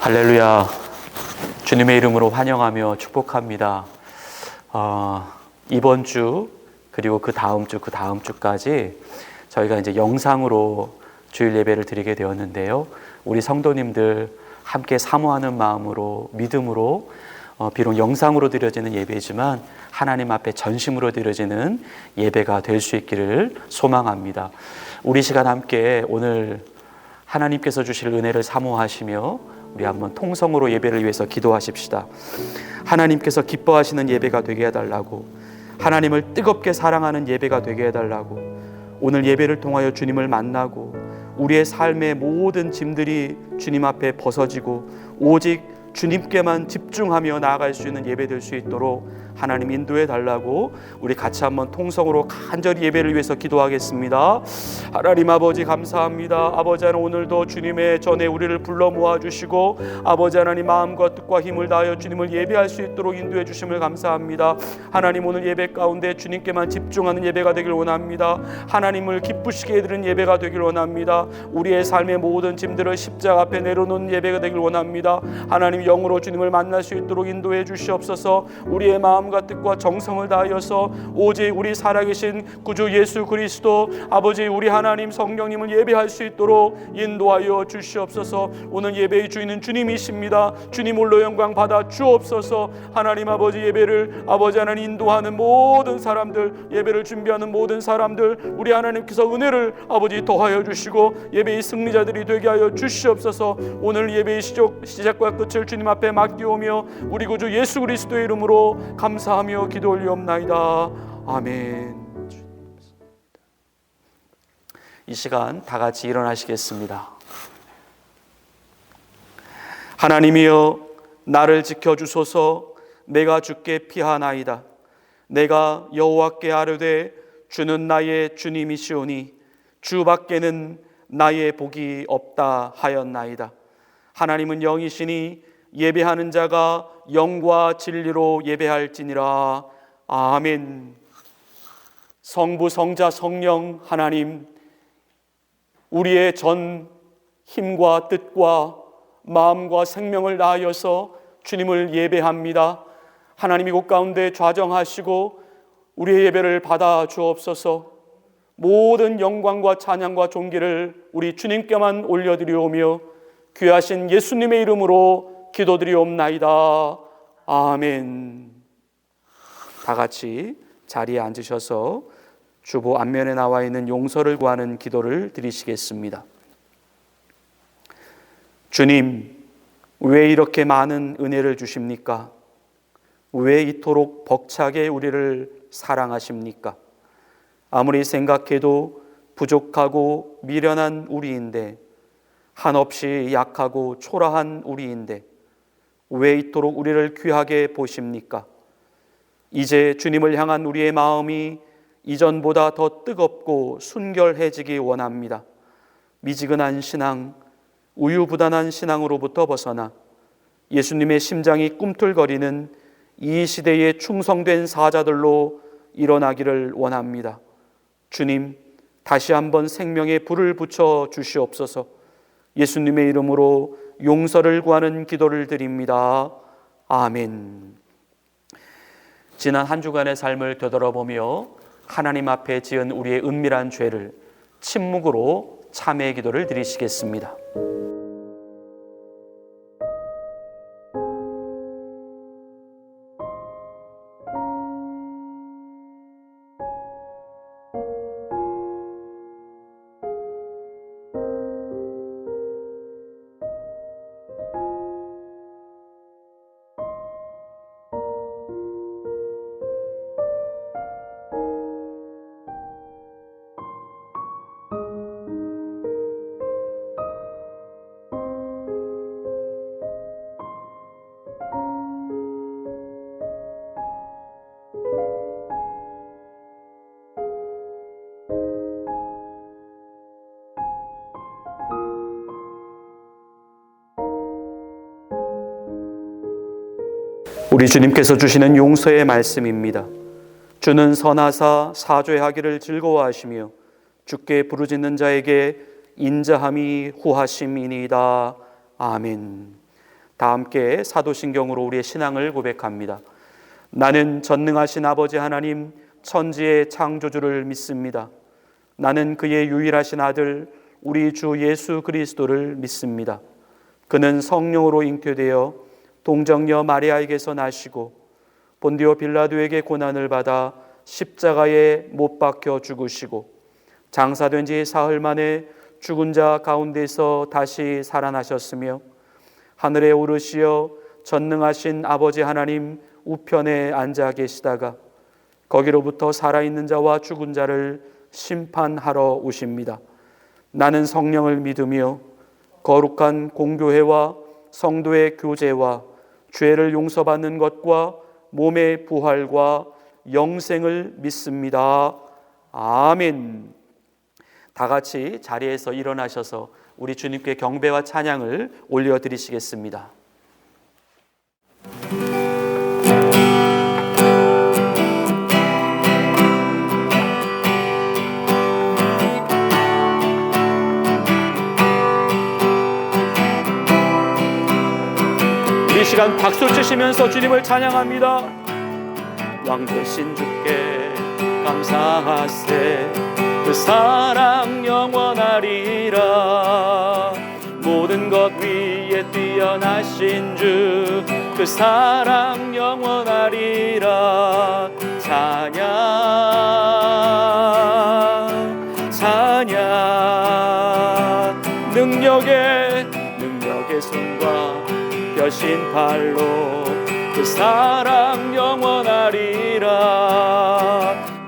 할렐루야. 주님의 이름으로 환영하며 축복합니다. 이번 주 그리고 그 다음 주까지 저희가 이제 영상으로 주일 예배를 드리게 되었는데요. 우리 성도님들 함께 사모하는 마음으로, 믿음으로 비록 영상으로 드려지는 예배이지만 하나님 앞에 전심으로 드려지는 예배가 될 수 있기를 소망합니다. 우리 시간 함께 오늘 하나님께서 주실 은혜를 사모하시며 우리 한번 통성으로 예배를 위해서 기도하십시다. 하나님께서 기뻐하시는 예배가 되게 해달라고, 하나님을 뜨겁게 사랑하는 예배가 되게 해달라고, 오늘 예배를 통하여 주님을 만나고 우리의 삶의 모든 짐들이 주님 앞에 벗어지고 오직 주님께만 집중하며 나아갈 수 있는 예배 될 수 있도록 하나님 인도해 달라고 우리 같이 한번 통성으로 간절히 예배를 위해서 기도하겠습니다. 하나님 아버지 감사합니다. 아버지 하나님, 오늘도 주님의 전에 우리를 불러 모아주시고 아버지 하나님 마음과 뜻과 힘을 다하여 주님을 예배할 수 있도록 인도해 주심을 감사합니다. 하나님, 오늘 예배 가운데 주님께만 집중하는 예배가 되길 원합니다. 하나님을 기쁘시게 해드리는 예배가 되길 원합니다. 우리의 삶의 모든 짐들을 십자가 앞에 내려놓는 예배가 되길 원합니다. 하나님, 영으로 주님을 만날 수 있도록 인도해 주시옵소서. 우리의 마음과 뜻과 정성을 다하여서 오직 우리 살아계신 구주 예수 그리스도 아버지 우리 하나님 성령님을 예배할 수 있도록 인도하여 주시옵소서. 오늘 예배의 주인은 주님이십니다. 주님 홀로 영광 받아 주옵소서. 하나님 아버지, 예배를 아버지 하나님 인도하는 모든 사람들, 예배를 준비하는 모든 사람들, 우리 하나님께서 은혜를 아버지 더하여 주시고 예배의 승리자들이 되게 하여 주시옵소서. 오늘 예배의 시작과 끝을 주님 앞에 맡기오며 우리 구주 예수 그리스도의 이름으로 감사하며 기도 올리옵나이다. 아멘. 이 시간 다 같이 일어나시겠습니다. 하나님이여, 나를 지켜주소서. 내가 주께 피하나이다. 내가 여호와께 아뢰되 주는 나의 주님이시오니 주밖에는 나의 복이 없다 하였나이다. 하나님은 영이시니 예배하는 자가 영과 진리로 예배할지니라. 아멘. 성부, 성자, 성령 하나님, 우리의 전 힘과 뜻과 마음과 생명을 다하여서 주님을 예배합니다. 하나님, 이곳 가운데 좌정하시고 우리의 예배를 받아 주옵소서. 모든 영광과 찬양과 존귀를 우리 주님께만 올려드리오며 귀하신 예수님의 이름으로 기도드리옵나이다. 아멘. 다 같이 자리에 앉으셔서 주보 앞면에 나와 있는 용서를 구하는 기도를 드리시겠습니다. 주님, 왜 이렇게 많은 은혜를 주십니까? 왜 이토록 벅차게 우리를 사랑하십니까? 아무리 생각해도 부족하고 미련한 우리인데, 한없이 약하고 초라한 우리인데 왜 이토록 우리를 귀하게 보십니까? 이제 주님을 향한 우리의 마음이 이전보다 더 뜨겁고 순결해지기 원합니다. 미지근한 신앙, 우유부단한 신앙으로부터 벗어나 예수님의 심장이 꿈틀거리는 이 시대의 충성된 사자들로 일어나기를 원합니다. 주님, 다시 한번 생명의 불을 붙여 주시옵소서. 예수님의 이름으로 용서를 구하는 기도를 드립니다. 아멘. 지난 한 주간의 삶을 되돌아보며 하나님 앞에 지은 우리의 은밀한 죄를 침묵으로 참회의 기도를 드리시겠습니다. 우리 주님께서 주시는 용서의 말씀입니다. 주는 선하사 사죄하기를 즐거워하시며 주께 부르짖는 자에게 인자함이 후하심이니이다. 아멘. 다 함께 사도신경으로 우리의 신앙을 고백합니다. 나는 전능하신 아버지 하나님 천지의 창조주를 믿습니다. 나는 그의 유일하신 아들 우리 주 예수 그리스도를 믿습니다. 그는 성령으로 잉태되어 동정녀 마리아에게서 나시고 본디오 빌라도에게 고난을 받아 십자가에 못 박혀 죽으시고 장사된 지 사흘 만에 죽은 자 가운데서 다시 살아나셨으며 하늘에 오르시어 전능하신 아버지 하나님 우편에 앉아 계시다가 거기로부터 살아있는 자와 죽은 자를 심판하러 오십니다. 나는 성령을 믿으며 거룩한 공교회와 성도의 교제와 죄를 용서받는 것과 몸의 부활과 영생을 믿습니다. 아멘. 다 같이 자리에서 일어나셔서 우리 주님께 경배와 찬양을 올려드리시겠습니다. 이 시간 박수를 치시면서 주님을 찬양합니다. 왕 되신 주께 감사하세. 그 사랑 영원하리라. 모든 것 위에 뛰어나신 주 그 사랑 영원하리라. 찬양 찬양. 능력의 손과 펴신 팔로 그 사랑 영원하리라.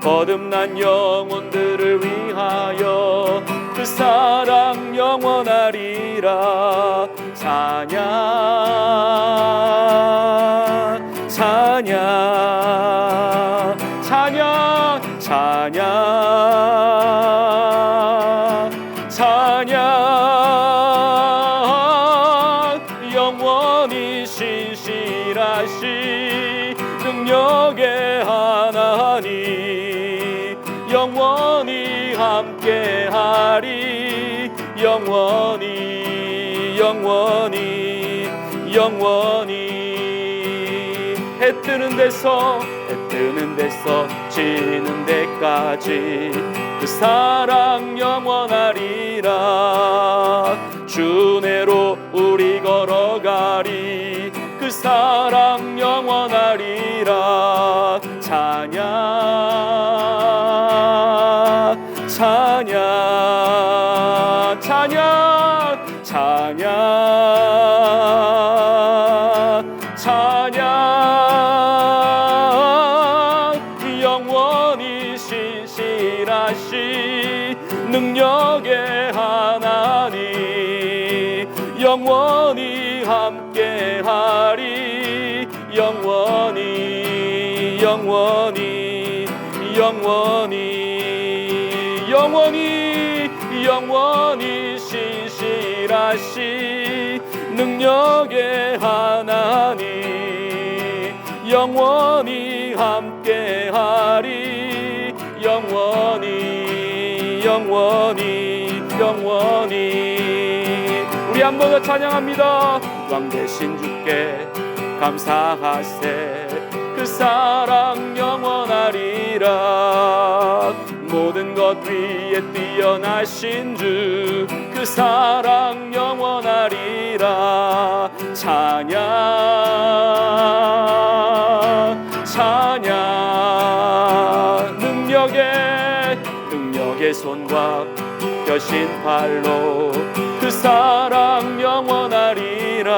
거듭난 영혼들을 위하여 그 사랑 영원하리라. 찬양 찬양 찬양 찬양 찬양. 영원히 신실하신 능력의 하나님 영원히 함께하리. 영원히 영원히 영원히. 해 뜨는 데서 지는 데까지 그 사랑 영원하리라. 주내로 우리 걸어가리. 그 사랑 영원하리라. 찬양 찬양 찬양 찬양 찬양. 영원히 신실하신 능력의 하나님 영원히 함께하리. 영원히 영원히 영원히 영원히 영원히 신실하신 능력의 하나님 영원히 함께하리. 영원히 영원히 영원히. 우리 한 번 더 찬양합니다. 왕 되신 주께 감사하세. 그 사랑 영원하리라. 모든 것 위에 뛰어나신 주 그 사랑 영원하리라. 찬양 찬양. 능력의 손과 펴신 팔로 그 사랑 영원하리라.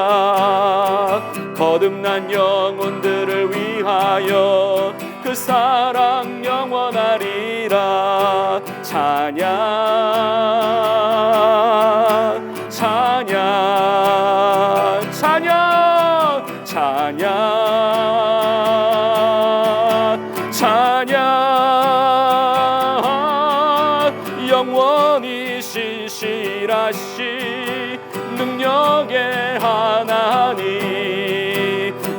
거듭난 영혼들을 위하여 그 사랑 영원하리라. 찬양 찬양 찬양 찬양 찬양. 영원히 신실하신 능력의 하나님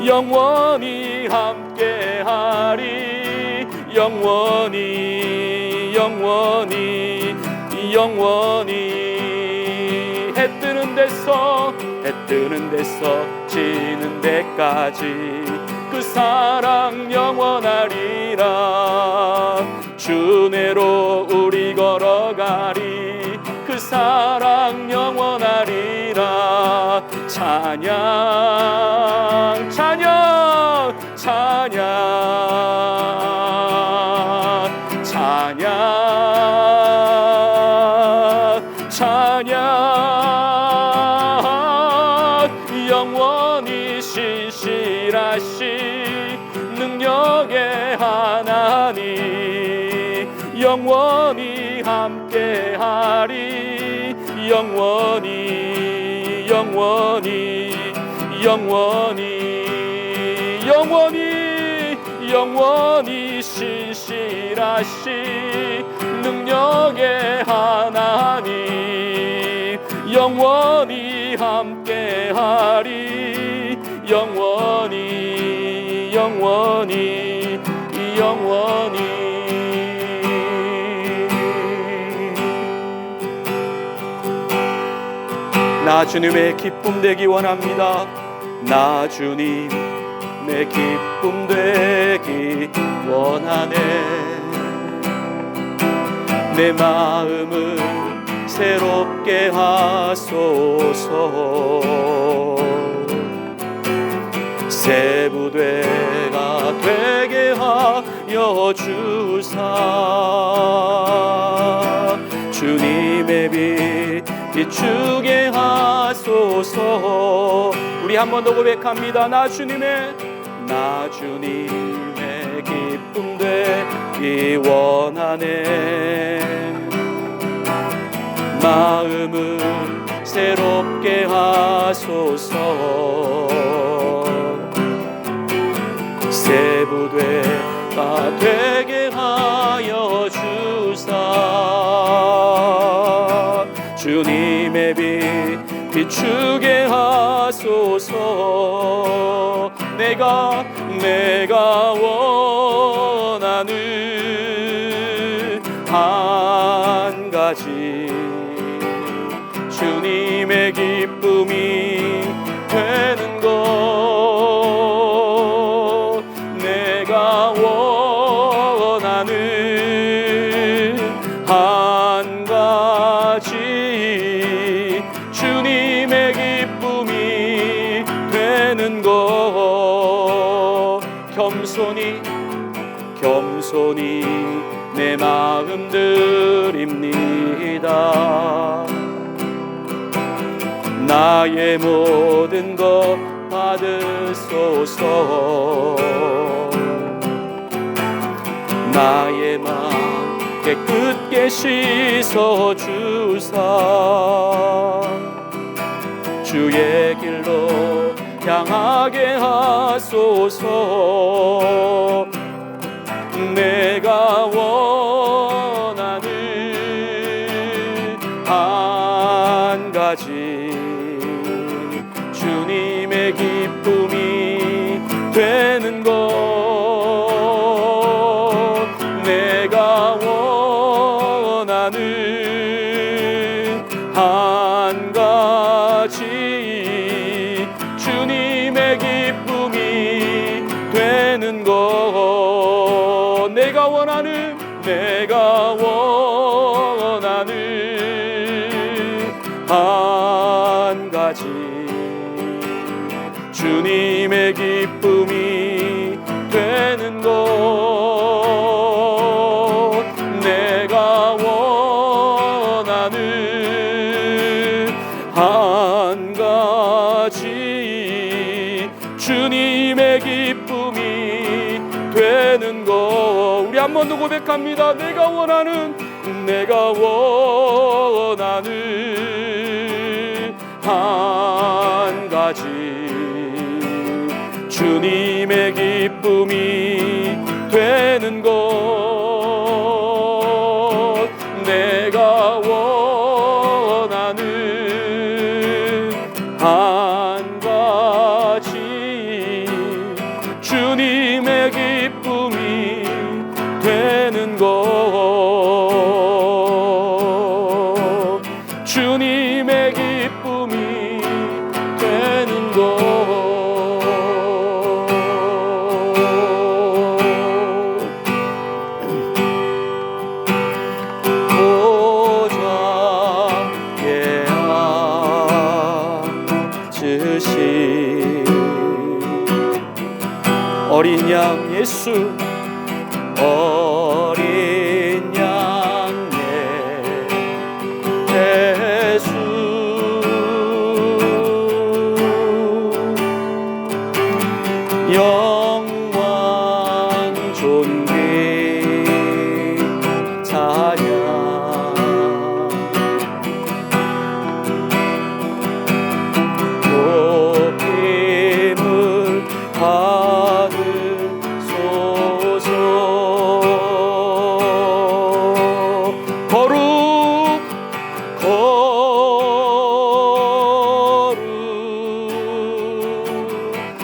영원히 함께하리. 영원히 영원히 영원히. 해 뜨는 해 뜨는 데서 지는 데까지 그 사랑 영원하리라. 주내로 우리 걸어가리. 그 사랑 영원하리라. 찬양 찬양 찬양 찬양 찬양. 영원히 신실하신 능력의 하나님 영원히 함께하리. 영원히 영원히 영원히 영원히 영원히 신실하신 능력의 하나님 영원히 함께하리. 영원히 영원히 영원히. 나 주님의 기쁨 되기 원합니다. 나 주님 내 기쁨 되기 원하네. 내 마음을 새롭게 하소서. 새 부대가 되게 하여 주사. 주님의 빛 비추게 하소서. 우리 한 번 더 고백합니다. 나 주님의 기쁨 되기 원하네. 마음을 새롭게 하소서. 새 부대가 되게 하여 주사. 주님의 빛 비추게 하소서. 내가 원하는 한 가지 주님의 기쁨이 되는 것. 내가 원하는 한 가지 주님의 기쁨이 되는 것. 겸손히 내 마음 드립니다. 나의 모든 것 받으소서. 나의 마음 깨끗게 씻어 주사. 주의 길로 향하게 하소서. 내가 원하는 한 가지 주님의 기쁨이 되는 것. 내가 원하는 한 가지 주님의 기쁨이 되는 것. 내가 원하는 한 가지 주님의 기쁨이 되는 것. 내가 원하는 한 가지 주님의 기쁨이 되는 것. 우리 한 번 더 고백합니다. 내가 원하는 한 가지 주님의 기쁨이 되는 것. 내가 원하는 한 가지 주님의 기쁨이 되는 것. 주님의 기쁨이 찾으신 어린 양 예수, 어린 양 예수, 영광 존귀 찬양, 높임을 받으소서. 거룩 거룩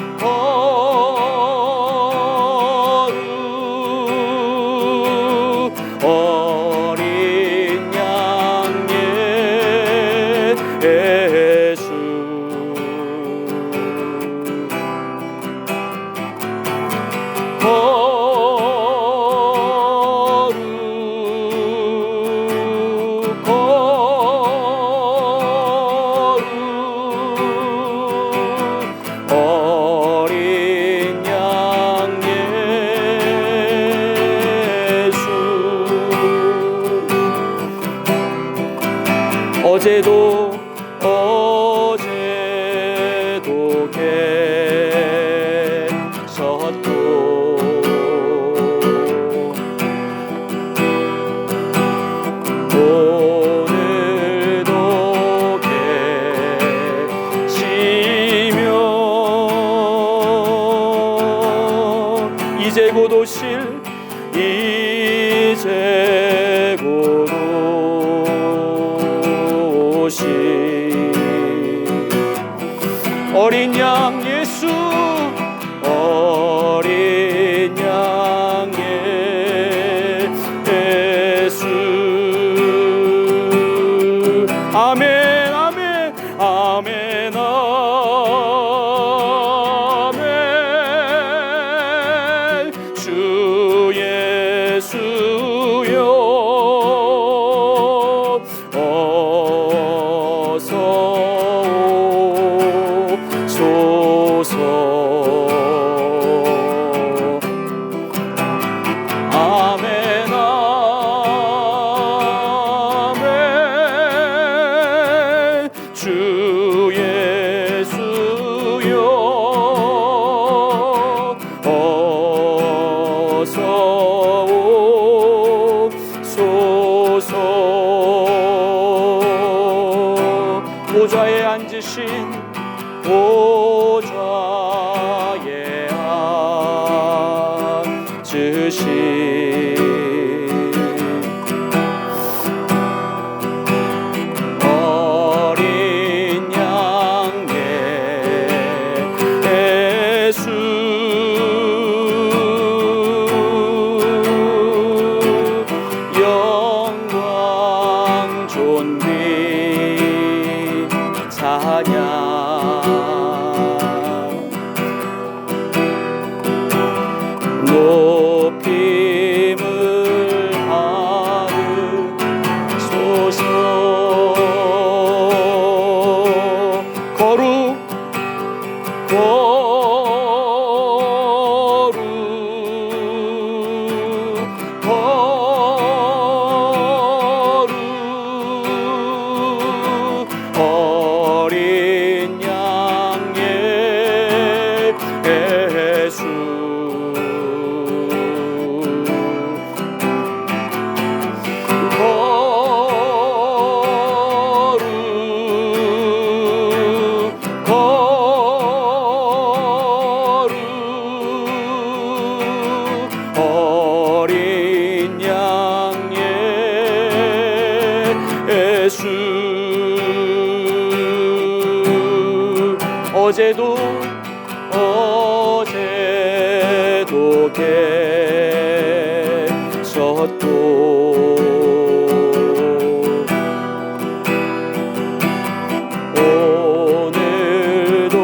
거룩 어린 양 예수, 거룩 거룩 어린 양 예수. 어제도 계셨고 오늘도 계시며 이제 곧 오실 어린 양 예수, 어린 양 예수. 아멘 아멘 아멘 아멘. 주 예수여 어서 오소서. 아멘 아멘. 주 예수여 어서 오소서. 보좌에 앉으신 보좌에 앉으신 어린 양 예수, 영광 존귀 찬양, 높임을 받으소서. 거룩 거룩 거룩 어린 양 예수, 어린 양 예수. 어제도 계셨고 오늘도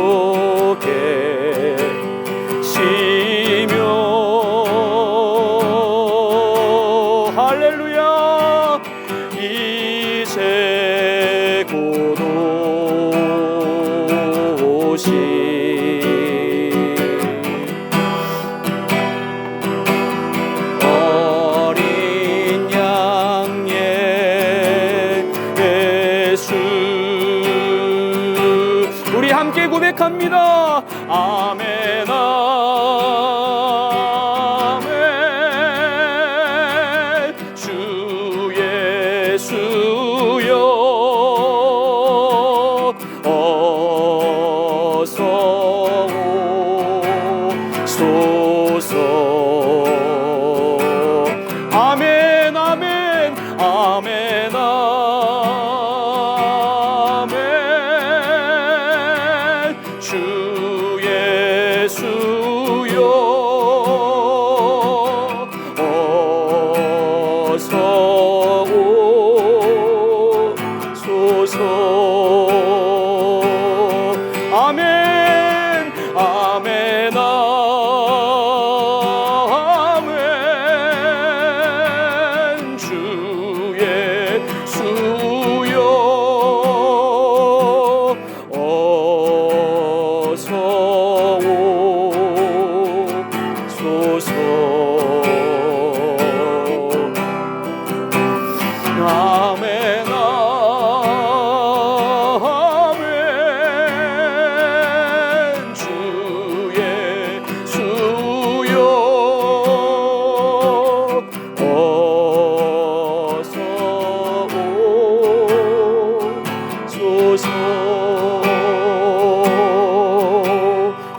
계시며 할렐루야. 이제 곧 도시 어린 양의 예수 우리 함께 고백합니다. 아멘 아멘 주 예수여 어서 오소서 아멘 아멘 아멘 아멘 주 예수여 어서 오소서 아멘 아멘 아멘 주 예수여 어서 오소서 아멘 아멘 주 예수여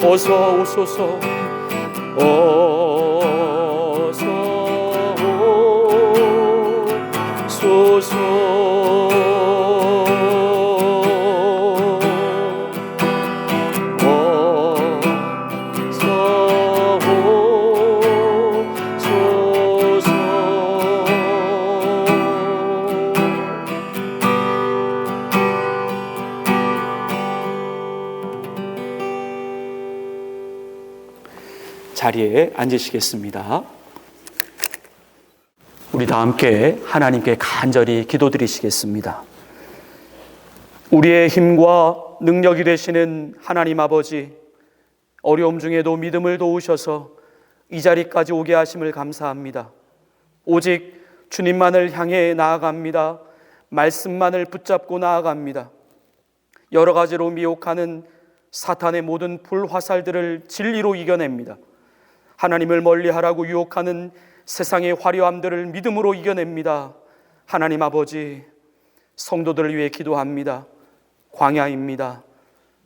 어서 오소서 어서 오소서 어서 오소서 자리에 앉으시겠습니다. 우리 다 함께 하나님께 간절히 기도드리시겠습니다. 우리의 힘과 능력이 되시는 하나님 아버지, 어려움 중에도 믿음을 도우셔서 이 자리까지 오게 하심을 감사합니다. 오직 주님만을 향해 나아갑니다. 말씀만을 붙잡고 나아갑니다. 여러 가지로 미혹하는 사탄의 모든 불화살들을 진리로 이겨냅니다. 하나님을 멀리하라고 유혹하는 세상의 화려함들을 믿음으로 이겨냅니다. 하나님 아버지, 성도들을 위해 기도합니다. 광야입니다.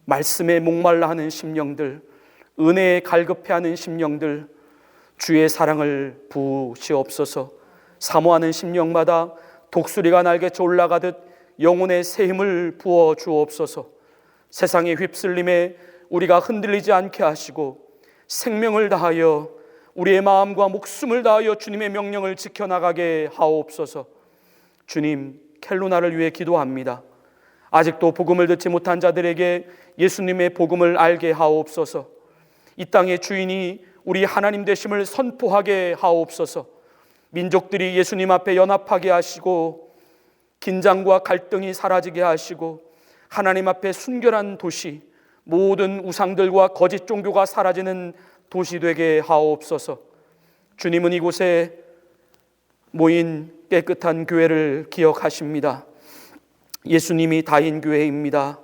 말씀에 목말라 하는 심령들, 은혜에 갈급해하는 심령들, 주의 사랑을 부으시옵소서. 사모하는 심령마다 독수리가 날개쳐 올라가듯 영혼의 새 힘을 부어 주옵소서. 세상의 휩쓸림에 우리가 흔들리지 않게 하시고 생명을 다하여 우리의 마음과 목숨을 다하여 주님의 명령을 지켜나가게 하옵소서. 주님, 켈루나를 위해 기도합니다. 아직도 복음을 듣지 못한 자들에게 예수님의 복음을 알게 하옵소서. 이 땅의 주인이 우리 하나님 되심을 선포하게 하옵소서. 민족들이 예수님 앞에 연합하게 하시고 긴장과 갈등이 사라지게 하시고 하나님 앞에 순결한 도시, 모든 우상들과 거짓 종교가 사라지는 도시 되게 하옵소서. 주님은 이곳에 모인 깨끗한 교회를 기억하십니다. 예수님이 다인 교회입니다.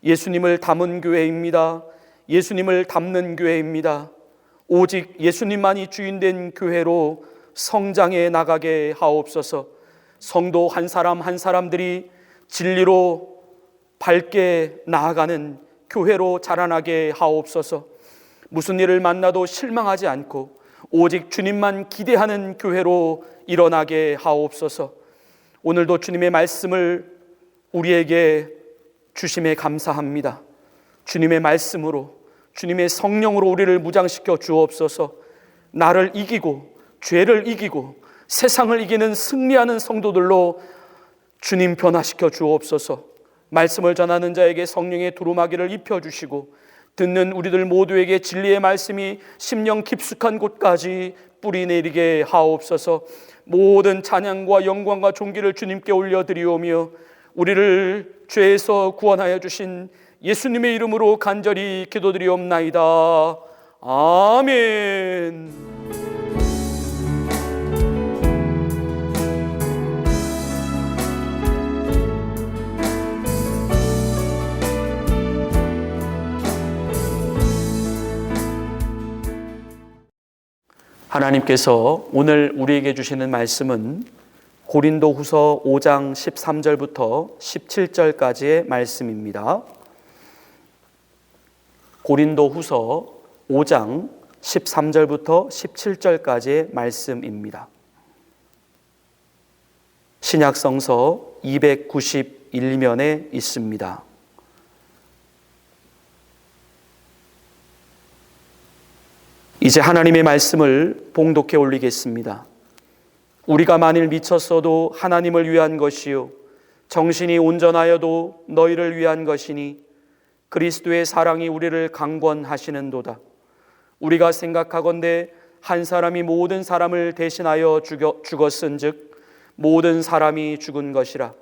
예수님을 담은 교회입니다. 예수님을 담는 교회입니다. 오직 예수님만이 주인된 교회로 성장해 나가게 하옵소서. 성도 한 사람 한 사람들이 진리로 밝게 나아가는 교회로 자라나게 하옵소서. 무슨 일을 만나도 실망하지 않고 오직 주님만 기대하는 교회로 일어나게 하옵소서. 오늘도 주님의 말씀을 우리에게 주심에 감사합니다. 주님의 말씀으로, 주님의 성령으로 우리를 무장시켜 주옵소서. 나를 이기고 죄를 이기고 세상을 이기는 승리하는 성도들로 주님 변화시켜 주옵소서. 말씀을 전하는 자에게 성령의 두루마기를 입혀주시고 듣는 우리들 모두에게 진리의 말씀이 심령 깊숙한 곳까지 뿌리 내리게 하옵소서. 모든 찬양과 영광과 존귀를 주님께 올려드리오며 우리를 죄에서 구원하여 주신 예수님의 이름으로 간절히 기도드리옵나이다. 아멘. 하나님께서 오늘 우리에게 주시는 말씀은 고린도후서 5장 13절부터 17절까지의 말씀입니다. 고린도후서 5장 13절부터 17절까지의 말씀입니다. 신약성서 291면에 있습니다. 이제 하나님의 말씀을 봉독해 올리겠습니다. 우리가 만일 미쳤어도 하나님을 위한 것이요 정신이 온전하여도 너희를 위한 것이니 그리스도의 사랑이 우리를 강권하시는도다. 우리가 생각하건대 한 사람이 모든 사람을 대신하여 죽었은즉 모든 사람이 죽은 것이라.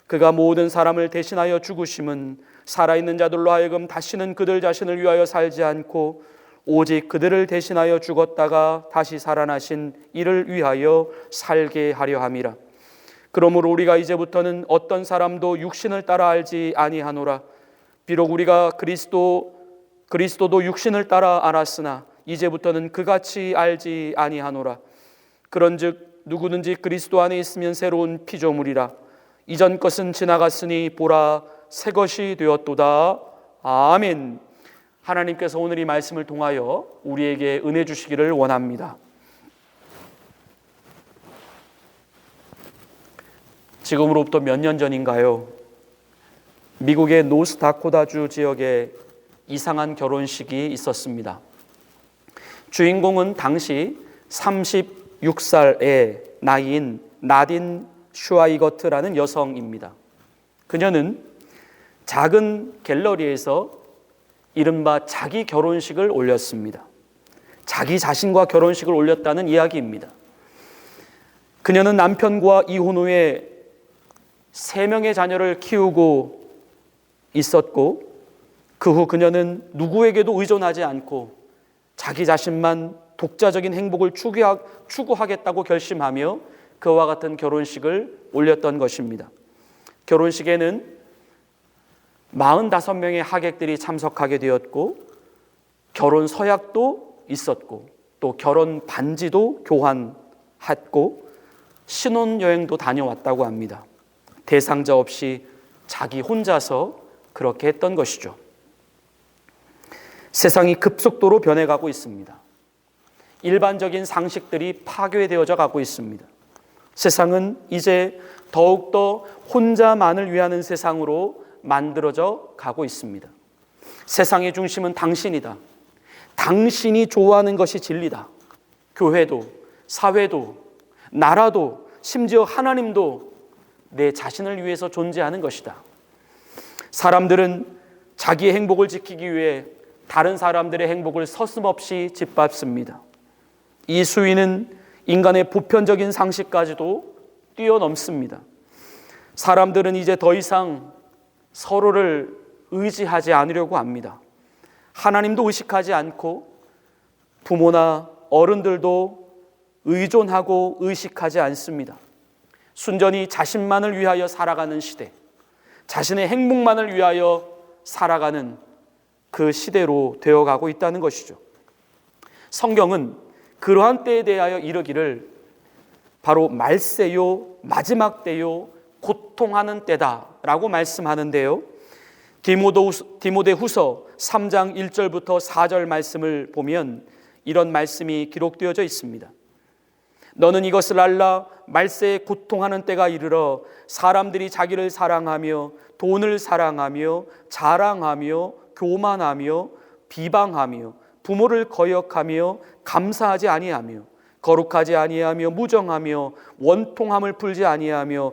그가 모든 사람을 대신하여 죽으심은 살아있는 자들로 하여금 다시는 그들 자신을 위하여 살지 않고 오직 그들을 대신하여 죽었다가 다시 살아나신 이를 위하여 살게 하려 함이라. 그러므로 우리가 이제부터는 어떤 사람도 육신을 따라 알지 아니하노라. 비록 우리가 그리스도도 육신을 따라 알았으나 이제부터는 그같이 알지 아니하노라. 그런즉 누구든지 그리스도 안에 있으면 새로운 피조물이라. 이전 것은 지나갔으니 보라 새 것이 되었도다. 아멘. 하나님께서 오늘 이 말씀을 통하여 우리에게 은혜 주시기를 원합니다. 지금으로부터 몇 년 전인가요? 미국의 노스다코타주 지역에 이상한 결혼식이 있었습니다. 주인공은 당시 36살의 나이인 나딘 슈와이거트라는 여성입니다. 그녀는 작은 갤러리에서 이른바 자기 결혼식을 올렸습니다. 자기 자신과 결혼식을 올렸다는 이야기입니다. 그녀는 남편과 이혼 후에 3명의 자녀를 키우고 있었고 그 후 그녀는 누구에게도 의존하지 않고 자기 자신만 독자적인 행복을 추구하겠다고 결심하며 그와 같은 결혼식을 올렸던 것입니다. 결혼식에는 45명의 하객들이 참석하게 되었고 결혼 서약도 있었고 또 결혼 반지도 교환했고 신혼여행도 다녀왔다고 합니다. 대상자 없이 자기 혼자서 그렇게 했던 것이죠. 세상이 급속도로 변해가고 있습니다. 일반적인 상식들이 파괴되어져 가고 있습니다. 세상은 이제 더욱더 혼자만을 위하는 세상으로 만들어져 가고 있습니다. 세상의 중심은 당신이다. 당신이 좋아하는 것이 진리다. 교회도, 사회도, 나라도, 심지어 하나님도 내 자신을 위해서 존재하는 것이다. 사람들은 자기의 행복을 지키기 위해 다른 사람들의 행복을 서슴없이 짓밟습니다. 이 수위는 인간의 보편적인 상식까지도 뛰어넘습니다. 사람들은 이제 더 이상 서로를 의지하지 않으려고 합니다. 하나님도 의식하지 않고 부모나 어른들도 의존하고 의식하지 않습니다. 순전히 자신만을 위하여 살아가는 시대, 자신의 행복만을 위하여 살아가는 그 시대로 되어가고 있다는 것이죠. 성경은 그러한 때에 대하여 이르기를 바로 말세요, 마지막 때요, 고통하는 때다라고 말씀하는데요. 디모데후서 3장 1절부터 4절 말씀을 보면 이런 말씀이 기록되어져 있습니다. 너는 이것을 알라. 말세에 고통하는 때가 이르러 사람들이 자기를 사랑하며 돈을 사랑하며 자랑하며 교만하며 비방하며 부모를 거역하며 감사하지 아니하며 거룩하지 아니하며 무정하며 원통함을 풀지 아니하며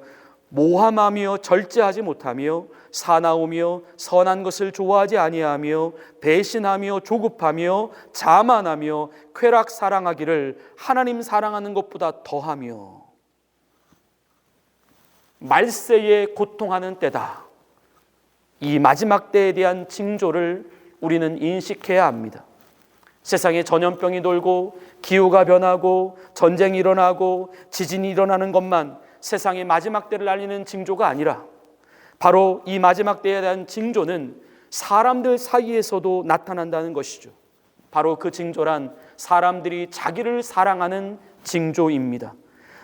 모함하며 절제하지 못하며 사나우며 선한 것을 좋아하지 아니하며 배신하며 조급하며 자만하며 쾌락 사랑하기를 하나님 사랑하는 것보다 더하며. 말세에 고통하는 때다. 이 마지막 때에 대한 징조를 우리는 인식해야 합니다. 세상에 전염병이 돌고 기후가 변하고 전쟁이 일어나고 지진이 일어나는 것만 세상의 마지막 때를 알리는 징조가 아니라 바로 이 마지막 때에 대한 징조는 사람들 사이에서도 나타난다는 것이죠. 바로 그 징조란 사람들이 자기를 사랑하는 징조입니다.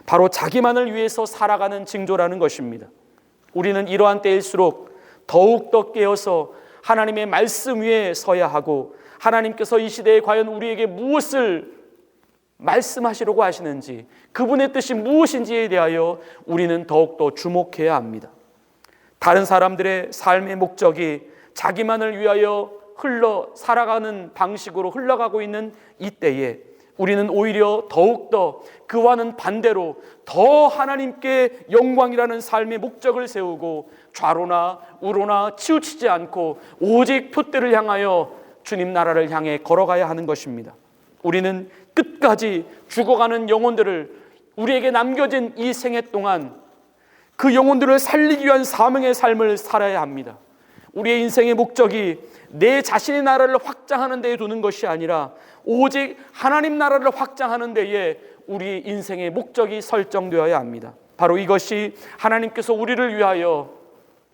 바로 자기만을 위해서 살아가는 징조라는 것입니다. 우리는 이러한 때일수록 더욱더 깨어서 하나님의 말씀 위에 서야 하고, 하나님께서 이 시대에 과연 우리에게 무엇을 말씀하시려고 하시는지, 그분의 뜻이 무엇인지에 대하여 우리는 더욱더 주목해야 합니다. 다른 사람들의 삶의 목적이 자기만을 위하여 살아가는 방식으로 흘러가고 있는 이때에 우리는 오히려 더욱더 그와는 반대로 더 하나님께 영광이라는 삶의 목적을 세우고 좌로나 우로나 치우치지 않고 오직 표대를 향하여 주님 나라를 향해 걸어가야 하는 것입니다. 우리는 끝까지 죽어가는 영혼들을, 우리에게 남겨진 이 생애 동안 그 영혼들을 살리기 위한 사명의 삶을 살아야 합니다. 우리의 인생의 목적이 내 자신의 나라를 확장하는 데에 두는 것이 아니라 오직 하나님 나라를 확장하는 데에 우리 인생의 목적이 설정되어야 합니다. 바로 이것이 하나님께서 우리를 위하여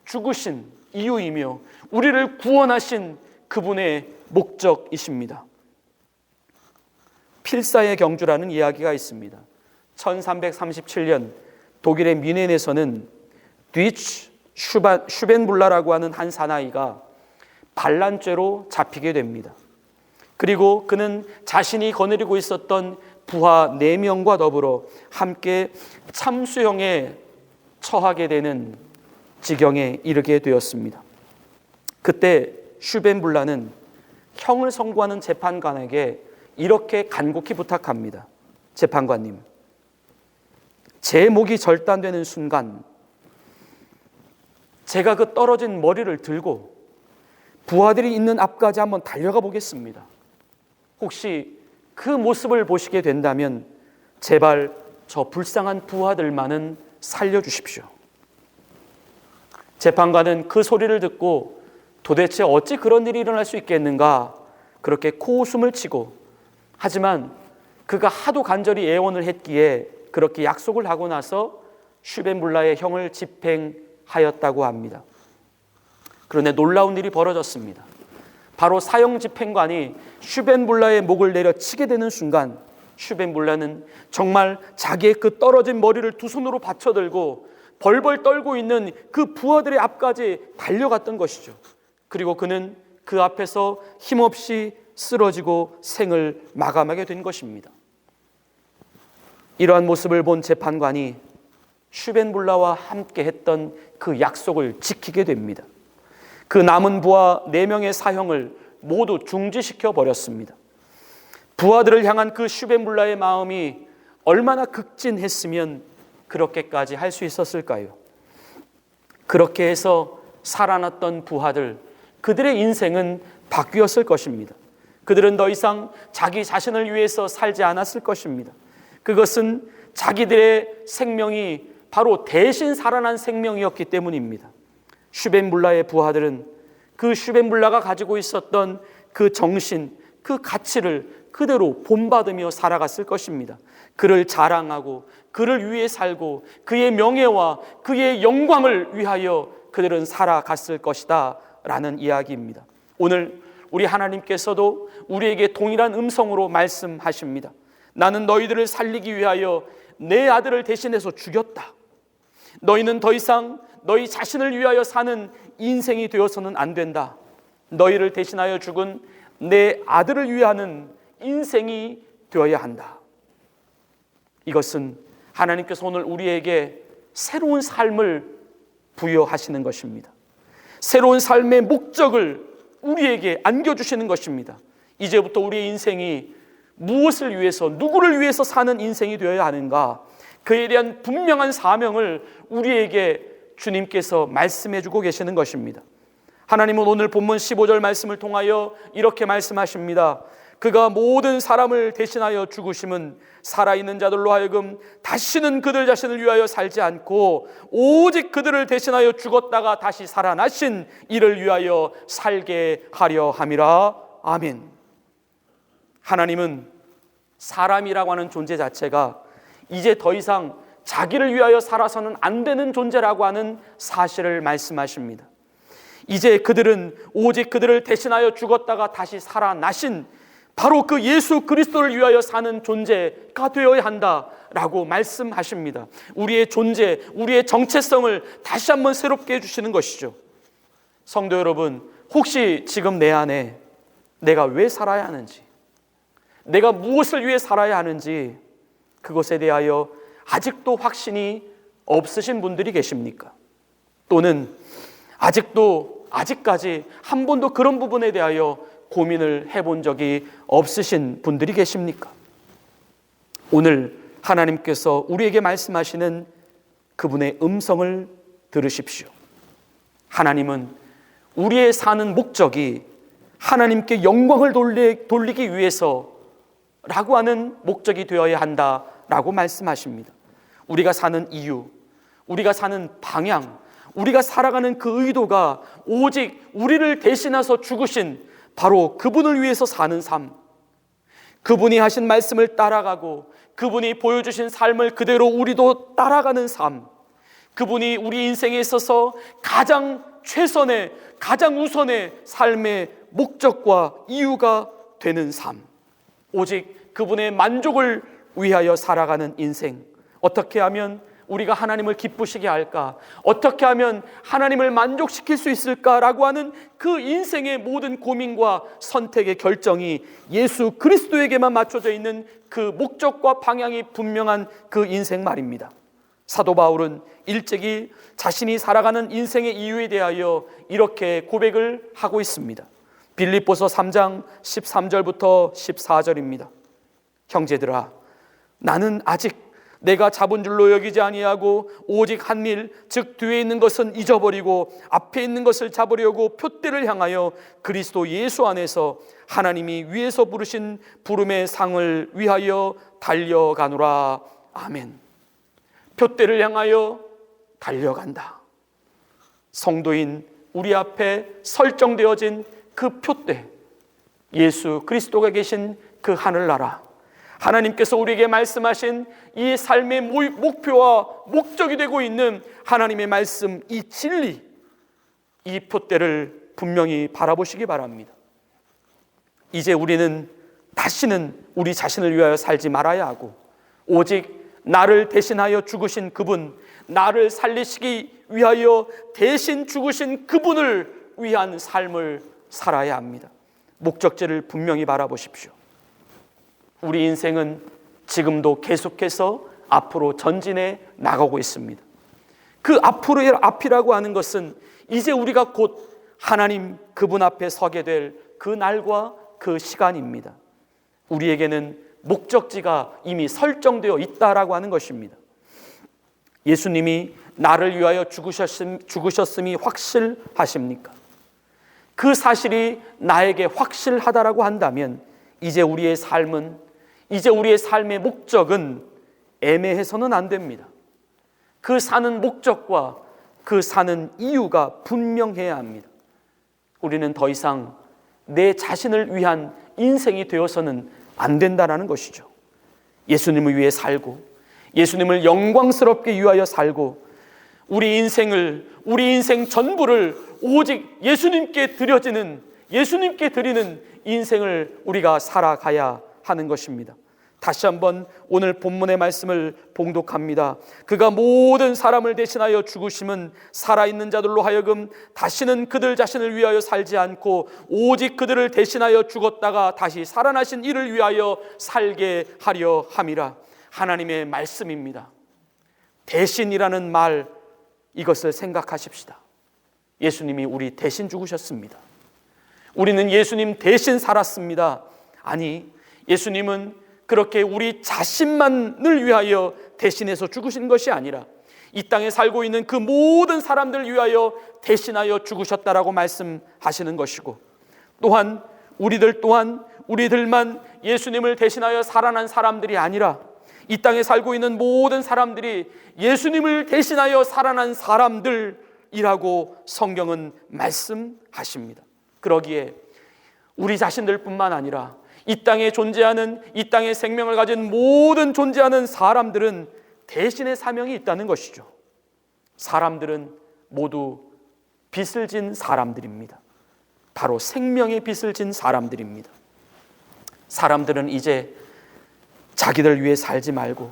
죽으신 이유이며 우리를 구원하신 그분의 목적이십니다. 필사의 경주라는 이야기가 있습니다. 1337년 독일의 뮌헨에서는 뒤츠 슈벤불라라고 하는 한 사나이가 반란죄로 잡히게 됩니다. 그리고 그는 자신이 거느리고 있었던 부하 4명과 더불어 함께 참수형에 처하게 되는 지경에 이르게 되었습니다. 그때 슈벤불라는 형을 선고하는 재판관에게 이렇게 간곡히 부탁합니다. 재판관님, 제 목이 절단되는 순간 제가 그 떨어진 머리를 들고 부하들이 있는 앞까지 한번 달려가 보겠습니다. 혹시 그 모습을 보시게 된다면 제발 저 불쌍한 부하들만은 살려주십시오. 재판관은 그 소리를 듣고 도대체 어찌 그런 일이 일어날 수 있겠는가 그렇게 코웃음을 치고, 하지만 그가 하도 간절히 애원을 했기에 그렇게 약속을 하고 나서 슈벤불라의 형을 집행하였다고 합니다. 그런데 놀라운 일이 벌어졌습니다. 바로 사형 집행관이 슈벤불라의 목을 내려치게 되는 순간 슈벤불라는 정말 자기의 그 떨어진 머리를 두 손으로 받쳐들고 벌벌 떨고 있는 그 부하들의 앞까지 달려갔던 것이죠. 그리고 그는 그 앞에서 힘없이 쓰러지고 생을 마감하게 된 것입니다. 이러한 모습을 본 재판관이 슈벤불라와 함께 했던 그 약속을 지키게 됩니다. 그 남은 부하 4명의 사형을 모두 중지시켜 버렸습니다. 부하들을 향한 그 슈벤불라의 마음이 얼마나 극진했으면 그렇게까지 할 수 있었을까요? 그렇게 해서 살아났던 부하들, 그들의 인생은 바뀌었을 것입니다. 그들은 더 이상 자기 자신을 위해서 살지 않았을 것입니다. 그것은 자기들의 생명이 바로 대신 살아난 생명이었기 때문입니다. 슈벤불라의 부하들은 그 슈벤불라가 가지고 있었던 그 정신, 그 가치를 그대로 본받으며 살아갔을 것입니다. 그를 자랑하고 그를 위해 살고 그의 명예와 그의 영광을 위하여 그들은 살아갔을 것이다 라는 이야기입니다. 오늘 우리 하나님께서도 우리에게 동일한 음성으로 말씀하십니다. 나는 너희들을 살리기 위하여 내 아들을 대신해서 죽였다. 너희는 더 이상 너희 자신을 위하여 사는 인생이 되어서는 안 된다. 너희를 대신하여 죽은 내 아들을 위하는 인생이 되어야 한다. 이것은 하나님께서 오늘 우리에게 새로운 삶을 부여하시는 것입니다. 새로운 삶의 목적을 우리에게 안겨주시는 것입니다. 이제부터 우리의 인생이 무엇을 위해서, 누구를 위해서 사는 인생이 되어야 하는가, 그에 대한 분명한 사명을 우리에게 주님께서 말씀해주고 계시는 것입니다. 하나님은 오늘 본문 15절 말씀을 통하여 이렇게 말씀하십니다. 그가 모든 사람을 대신하여 죽으심은 살아있는 자들로 하여금 다시는 그들 자신을 위하여 살지 않고 오직 그들을 대신하여 죽었다가 다시 살아나신 이를 위하여 살게 하려 함이라. 아멘. 하나님은 사람이라고 하는 존재 자체가 이제 더 이상 자기를 위하여 살아서는 안 되는 존재라고 하는 사실을 말씀하십니다. 이제 그들은 오직 그들을 대신하여 죽었다가 다시 살아나신 바로 그 예수 그리스도를 위하여 사는 존재가 되어야 한다라고 말씀하십니다. 우리의 존재, 우리의 정체성을 다시 한번 새롭게 해주시는 것이죠. 성도 여러분, 혹시 지금 내 안에 내가 왜 살아야 하는지, 내가 무엇을 위해 살아야 하는지 그것에 대하여 아직도 확신이 없으신 분들이 계십니까? 또는 아직까지 한 번도 그런 부분에 대하여 고민을 해본 적이 없으신 분들이 계십니까? 오늘 하나님께서 우리에게 말씀하시는 그분의 음성을 들으십시오. 하나님은 우리의 사는 목적이 하나님께 영광을 돌리기 위해서라고 하는 목적이 되어야 한다라고 말씀하십니다. 우리가 사는 이유, 우리가 사는 방향, 우리가 살아가는 그 의도가 오직 우리를 대신해서 죽으신 바로 그분을 위해서 사는 삶, 그분이 하신 말씀을 따라가고 그분이 보여주신 삶을 그대로 우리도 따라가는 삶, 그분이 우리 인생에 있어서 가장 최선의, 가장 우선의 삶의 목적과 이유가 되는 삶, 오직 그분의 만족을 위하여 살아가는 인생. 어떻게 하면 우리가 하나님을 기쁘시게 할까? 어떻게 하면 하나님을 만족시킬 수 있을까라고 하는 그 인생의 모든 고민과 선택의 결정이 예수 그리스도에게만 맞춰져 있는 그 목적과 방향이 분명한 그 인생 말입니다. 사도 바울은 일찍이 자신이 살아가는 인생의 이유에 대하여 이렇게 고백을 하고 있습니다. 빌립보서 3장 13절부터 14절입니다. 형제들아, 나는 아직 내가 잡은 줄로 여기지 아니하고 오직 한 일, 즉 뒤에 있는 것은 잊어버리고 앞에 있는 것을 잡으려고 표대를 향하여 그리스도 예수 안에서 하나님이 위에서 부르신 부름의 상을 위하여 달려가노라. 아멘. 표대를 향하여 달려간다. 성도인 우리 앞에 설정되어진 그 표대, 예수 그리스도가 계신 그 하늘나라, 하나님께서 우리에게 말씀하신 이 삶의 목표와 목적이 되고 있는 하나님의 말씀, 이 진리, 이 표대를 분명히 바라보시기 바랍니다. 이제 우리는 다시는 우리 자신을 위하여 살지 말아야 하고 오직 나를 대신하여 죽으신 그분, 나를 살리시기 위하여 대신 죽으신 그분을 위한 삶을 살아야 합니다. 목적지를 분명히 바라보십시오. 우리 인생은 지금도 계속해서 앞으로 전진해 나가고 있습니다. 그 앞이라고 하는 것은 이제 우리가 곧 하나님 그분 앞에 서게 될 그 날과 그 시간입니다. 우리에게는 목적지가 이미 설정되어 있다라고 하는 것입니다. 예수님이 나를 위하여 죽으셨음이 확실하십니까? 그 사실이 나에게 확실하다라고 한다면 이제 우리의 삶의 목적은 애매해서는 안 됩니다. 그 사는 목적과 그 사는 이유가 분명해야 합니다. 우리는 더 이상 내 자신을 위한 인생이 되어서는 안 된다는 것이죠. 예수님을 위해 살고 예수님을 영광스럽게 위하여 살고 우리 인생 전부를 오직 예수님께 드리는 인생을 우리가 살아가야 하는 것입니다. 다시 한번 오늘 본문의 말씀을 봉독합니다. 그가 모든 사람을 대신하여 죽으심은 살아있는 자들로 하여금 다시는 그들 자신을 위하여 살지 않고 오직 그들을 대신하여 죽었다가 다시 살아나신 이를 위하여 살게 하려 함이라. 하나님의 말씀입니다. 대신이라는 말, 이것을 생각하십시다. 예수님이 우리 대신 죽으셨습니다. 우리는 예수님 대신 살았습니다. 아니, 예수님은 그렇게 우리 자신만을 위하여 대신해서 죽으신 것이 아니라 이 땅에 살고 있는 그 모든 사람들을 위하여 대신하여 죽으셨다라고 말씀하시는 것이고, 또한 우리들 또한 우리들만 예수님을 대신하여 살아난 사람들이 아니라 이 땅에 살고 있는 모든 사람들이 예수님을 대신하여 살아난 사람들이라고 성경은 말씀하십니다. 그러기에 우리 자신들뿐만 아니라 이 땅에 존재하는, 이 땅에 생명을 가진 모든 존재하는 사람들은 대신의 사명이 있다는 것이죠. 사람들은 모두 빚을 진 사람들입니다. 바로 생명의 빚을 진 사람들입니다. 사람들은 이제 자기들 위해 살지 말고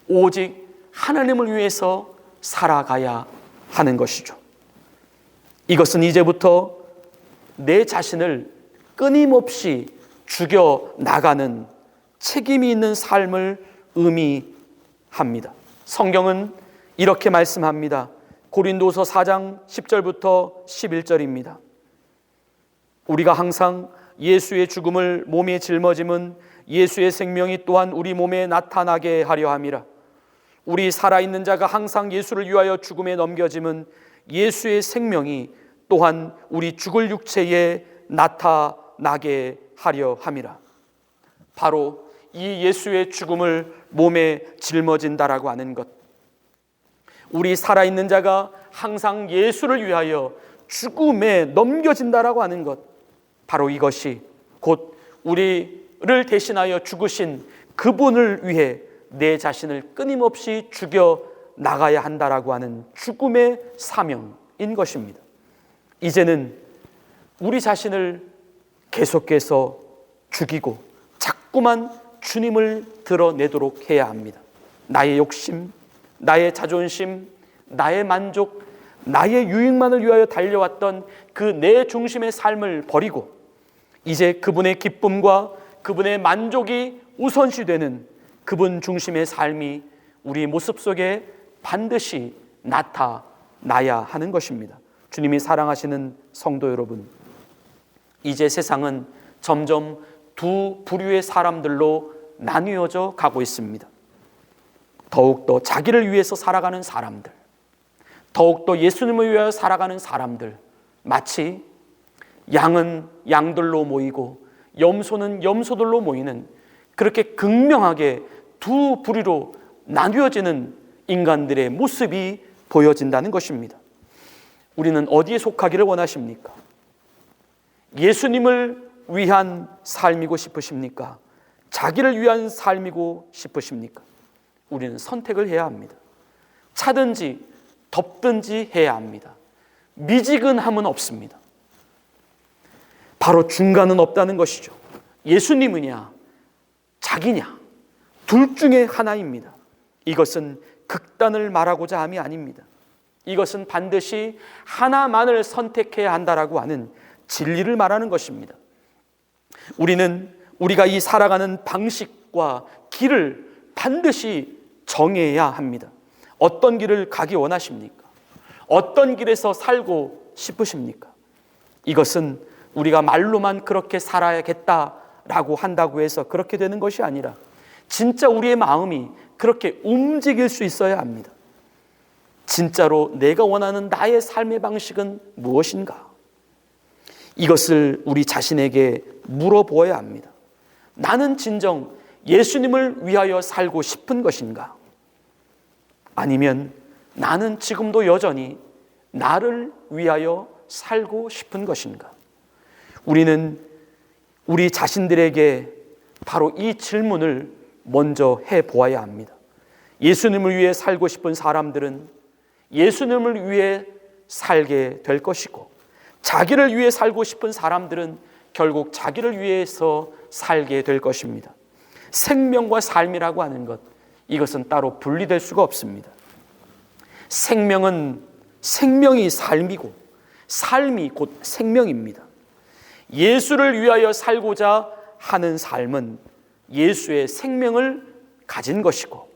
오직 하나님을 위해서 살아가야 하는 것이죠. 이것은 이제부터 내 자신을 끊임없이 죽여 나가는 책임이 있는 삶을 의미합니다. 성경은 이렇게 말씀합니다. 고린도서 4장 10절부터 11절입니다. 우리가 항상 예수의 죽음을 몸에 짊어짐은 예수의 생명이 또한 우리 몸에 나타나게 하려 함이라. 우리 살아있는 자가 항상 예수를 위하여 죽음에 넘겨짐은 예수의 생명이 또한 우리 죽을 육체에 나타나게 하려 함이라. 바로 이 예수의 죽음을 몸에 짊어진다라고 하는 것, 우리 살아있는 자가 항상 예수를 위하여 죽음에 넘겨진다라고 하는 것, 바로 이것이 곧 우리를 대신하여 죽으신 그분을 위해 내 자신을 끊임없이 죽여 나가야 한다라고 하는 죽음의 사명인 것입니다. 이제는 우리 자신을 계속해서 죽이고 자꾸만 주님을 드러내도록 해야 합니다. 나의 욕심, 나의 자존심, 나의 만족, 나의 유익만을 위하여 달려왔던 그 내 중심의 삶을 버리고 이제 그분의 기쁨과 그분의 만족이 우선시되는 그분 중심의 삶이 우리 모습 속에 반드시 나타나야 하는 것입니다. 주님이 사랑하시는 성도 여러분, 이제 세상은 점점 두 부류의 사람들로 나뉘어져 가고 있습니다. 더욱더 자기를 위해서 살아가는 사람들, 더욱더 예수님을 위하여 살아가는 사람들, 마치 양은 양들로 모이고 염소는 염소들로 모이는 그렇게 극명하게 두 부류로 나뉘어지는 인간들의 모습이 보여진다는 것입니다. 우리는 어디에 속하기를 원하십니까? 예수님을 위한 삶이고 싶으십니까? 자기를 위한 삶이고 싶으십니까? 우리는 선택을 해야 합니다. 차든지 덮든지 해야 합니다. 미지근함은 없습니다. 바로 중간은 없다는 것이죠. 예수님이냐 자기냐 둘 중에 하나입니다. 이것은 극단을 말하고자 함이 아닙니다. 이것은 반드시 하나만을 선택해야 한다라고 하는 진리를 말하는 것입니다. 우리는 우리가 이 살아가는 방식과 길을 반드시 정해야 합니다. 어떤 길을 가기 원하십니까? 어떤 길에서 살고 싶으십니까? 이것은 우리가 말로만 그렇게 살아야겠다라고 한다고 해서 그렇게 되는 것이 아니라 진짜 우리의 마음이 그렇게 움직일 수 있어야 합니다. 진짜로 내가 원하는 나의 삶의 방식은 무엇인가? 이것을 우리 자신에게 물어보아야 합니다. 나는 진정 예수님을 위하여 살고 싶은 것인가? 아니면 나는 지금도 여전히 나를 위하여 살고 싶은 것인가? 우리는 우리 자신들에게 바로 이 질문을 먼저 해보아야 합니다. 예수님을 위해 살고 싶은 사람들은 예수님을 위해 살게 될 것이고, 자기를 위해 살고 싶은 사람들은 결국 자기를 위해서 살게 될 것입니다. 생명과 삶이라고 하는 것, 이것은 따로 분리될 수가 없습니다. 생명이 삶이고 삶이 곧 생명입니다. 예수를 위하여 살고자 하는 삶은 예수의 생명을 가진 것이고,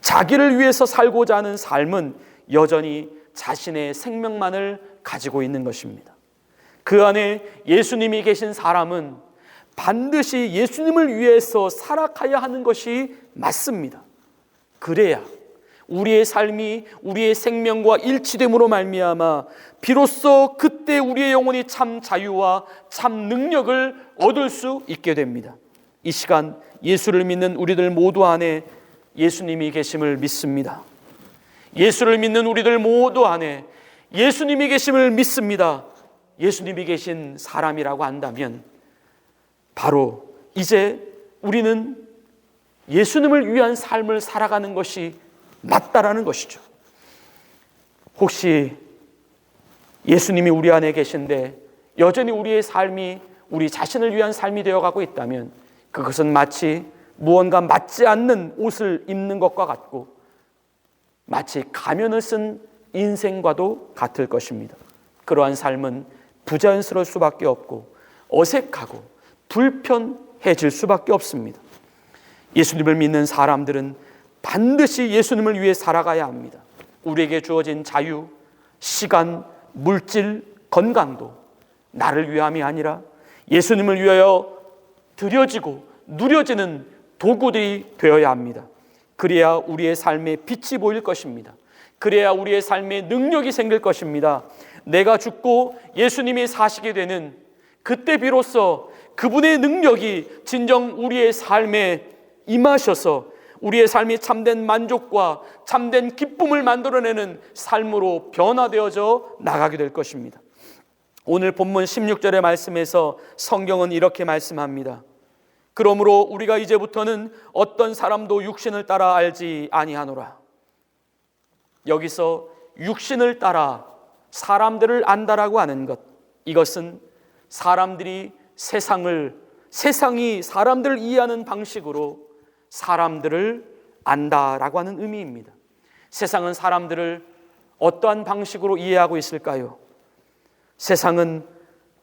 자기를 위해서 살고자 하는 삶은 여전히 자신의 생명만을 가지고 있는 것입니다. 그 안에 예수님이 계신 사람은 반드시 예수님을 위해서 살아가야 하는 것이 맞습니다. 그래야 우리의 삶이 우리의 생명과 일치됨으로 말미암아 비로소 그때 우리의 영혼이 참 자유와 참 능력을 얻을 수 있게 됩니다. 이 시간 예수를 믿는 우리들 모두 안에 예수님이 계심을 믿습니다. 예수를 믿는 우리들 모두 안에 예수님이 계심을 믿습니다. 예수님이 계신 사람이라고 한다면 바로 이제 우리는 예수님을 위한 삶을 살아가는 것이 맞다라는 것이죠. 혹시 예수님이 우리 안에 계신데 여전히 우리의 삶이 우리 자신을 위한 삶이 되어가고 있다면 그것은 마치 무언가 맞지 않는 옷을 입는 것과 같고 마치 가면을 쓴 인생과도 같을 것입니다. 그러한 삶은 부자연스러울 수밖에 없고 어색하고 불편해질 수밖에 없습니다. 예수님을 믿는 사람들은 반드시 예수님을 위해 살아가야 합니다. 우리에게 주어진 자유, 시간, 물질, 건강도 나를 위함이 아니라 예수님을 위하여 드려지고 누려지는 도구들이 되어야 합니다. 그래야 우리의 삶에 빛이 보일 것입니다. 그래야 우리의 삶에 능력이 생길 것입니다. 내가 죽고 예수님이 사시게 되는 그때 비로소 그분의 능력이 진정 우리의 삶에 임하셔서 우리의 삶이 참된 만족과 참된 기쁨을 만들어내는 삶으로 변화되어져 나가게 될 것입니다. 오늘 본문 16절의 말씀에서 성경은 이렇게 말씀합니다. 그러므로 우리가 이제부터는 어떤 사람도 육신을 따라 알지 아니하노라. 여기서 육신을 따라 사람들을 안다라고 하는 것, 이것은 사람들이 세상이 사람들을 이해하는 방식으로 사람들을 안다라고 하는 의미입니다. 세상은 사람들을 어떠한 방식으로 이해하고 있을까요? 세상은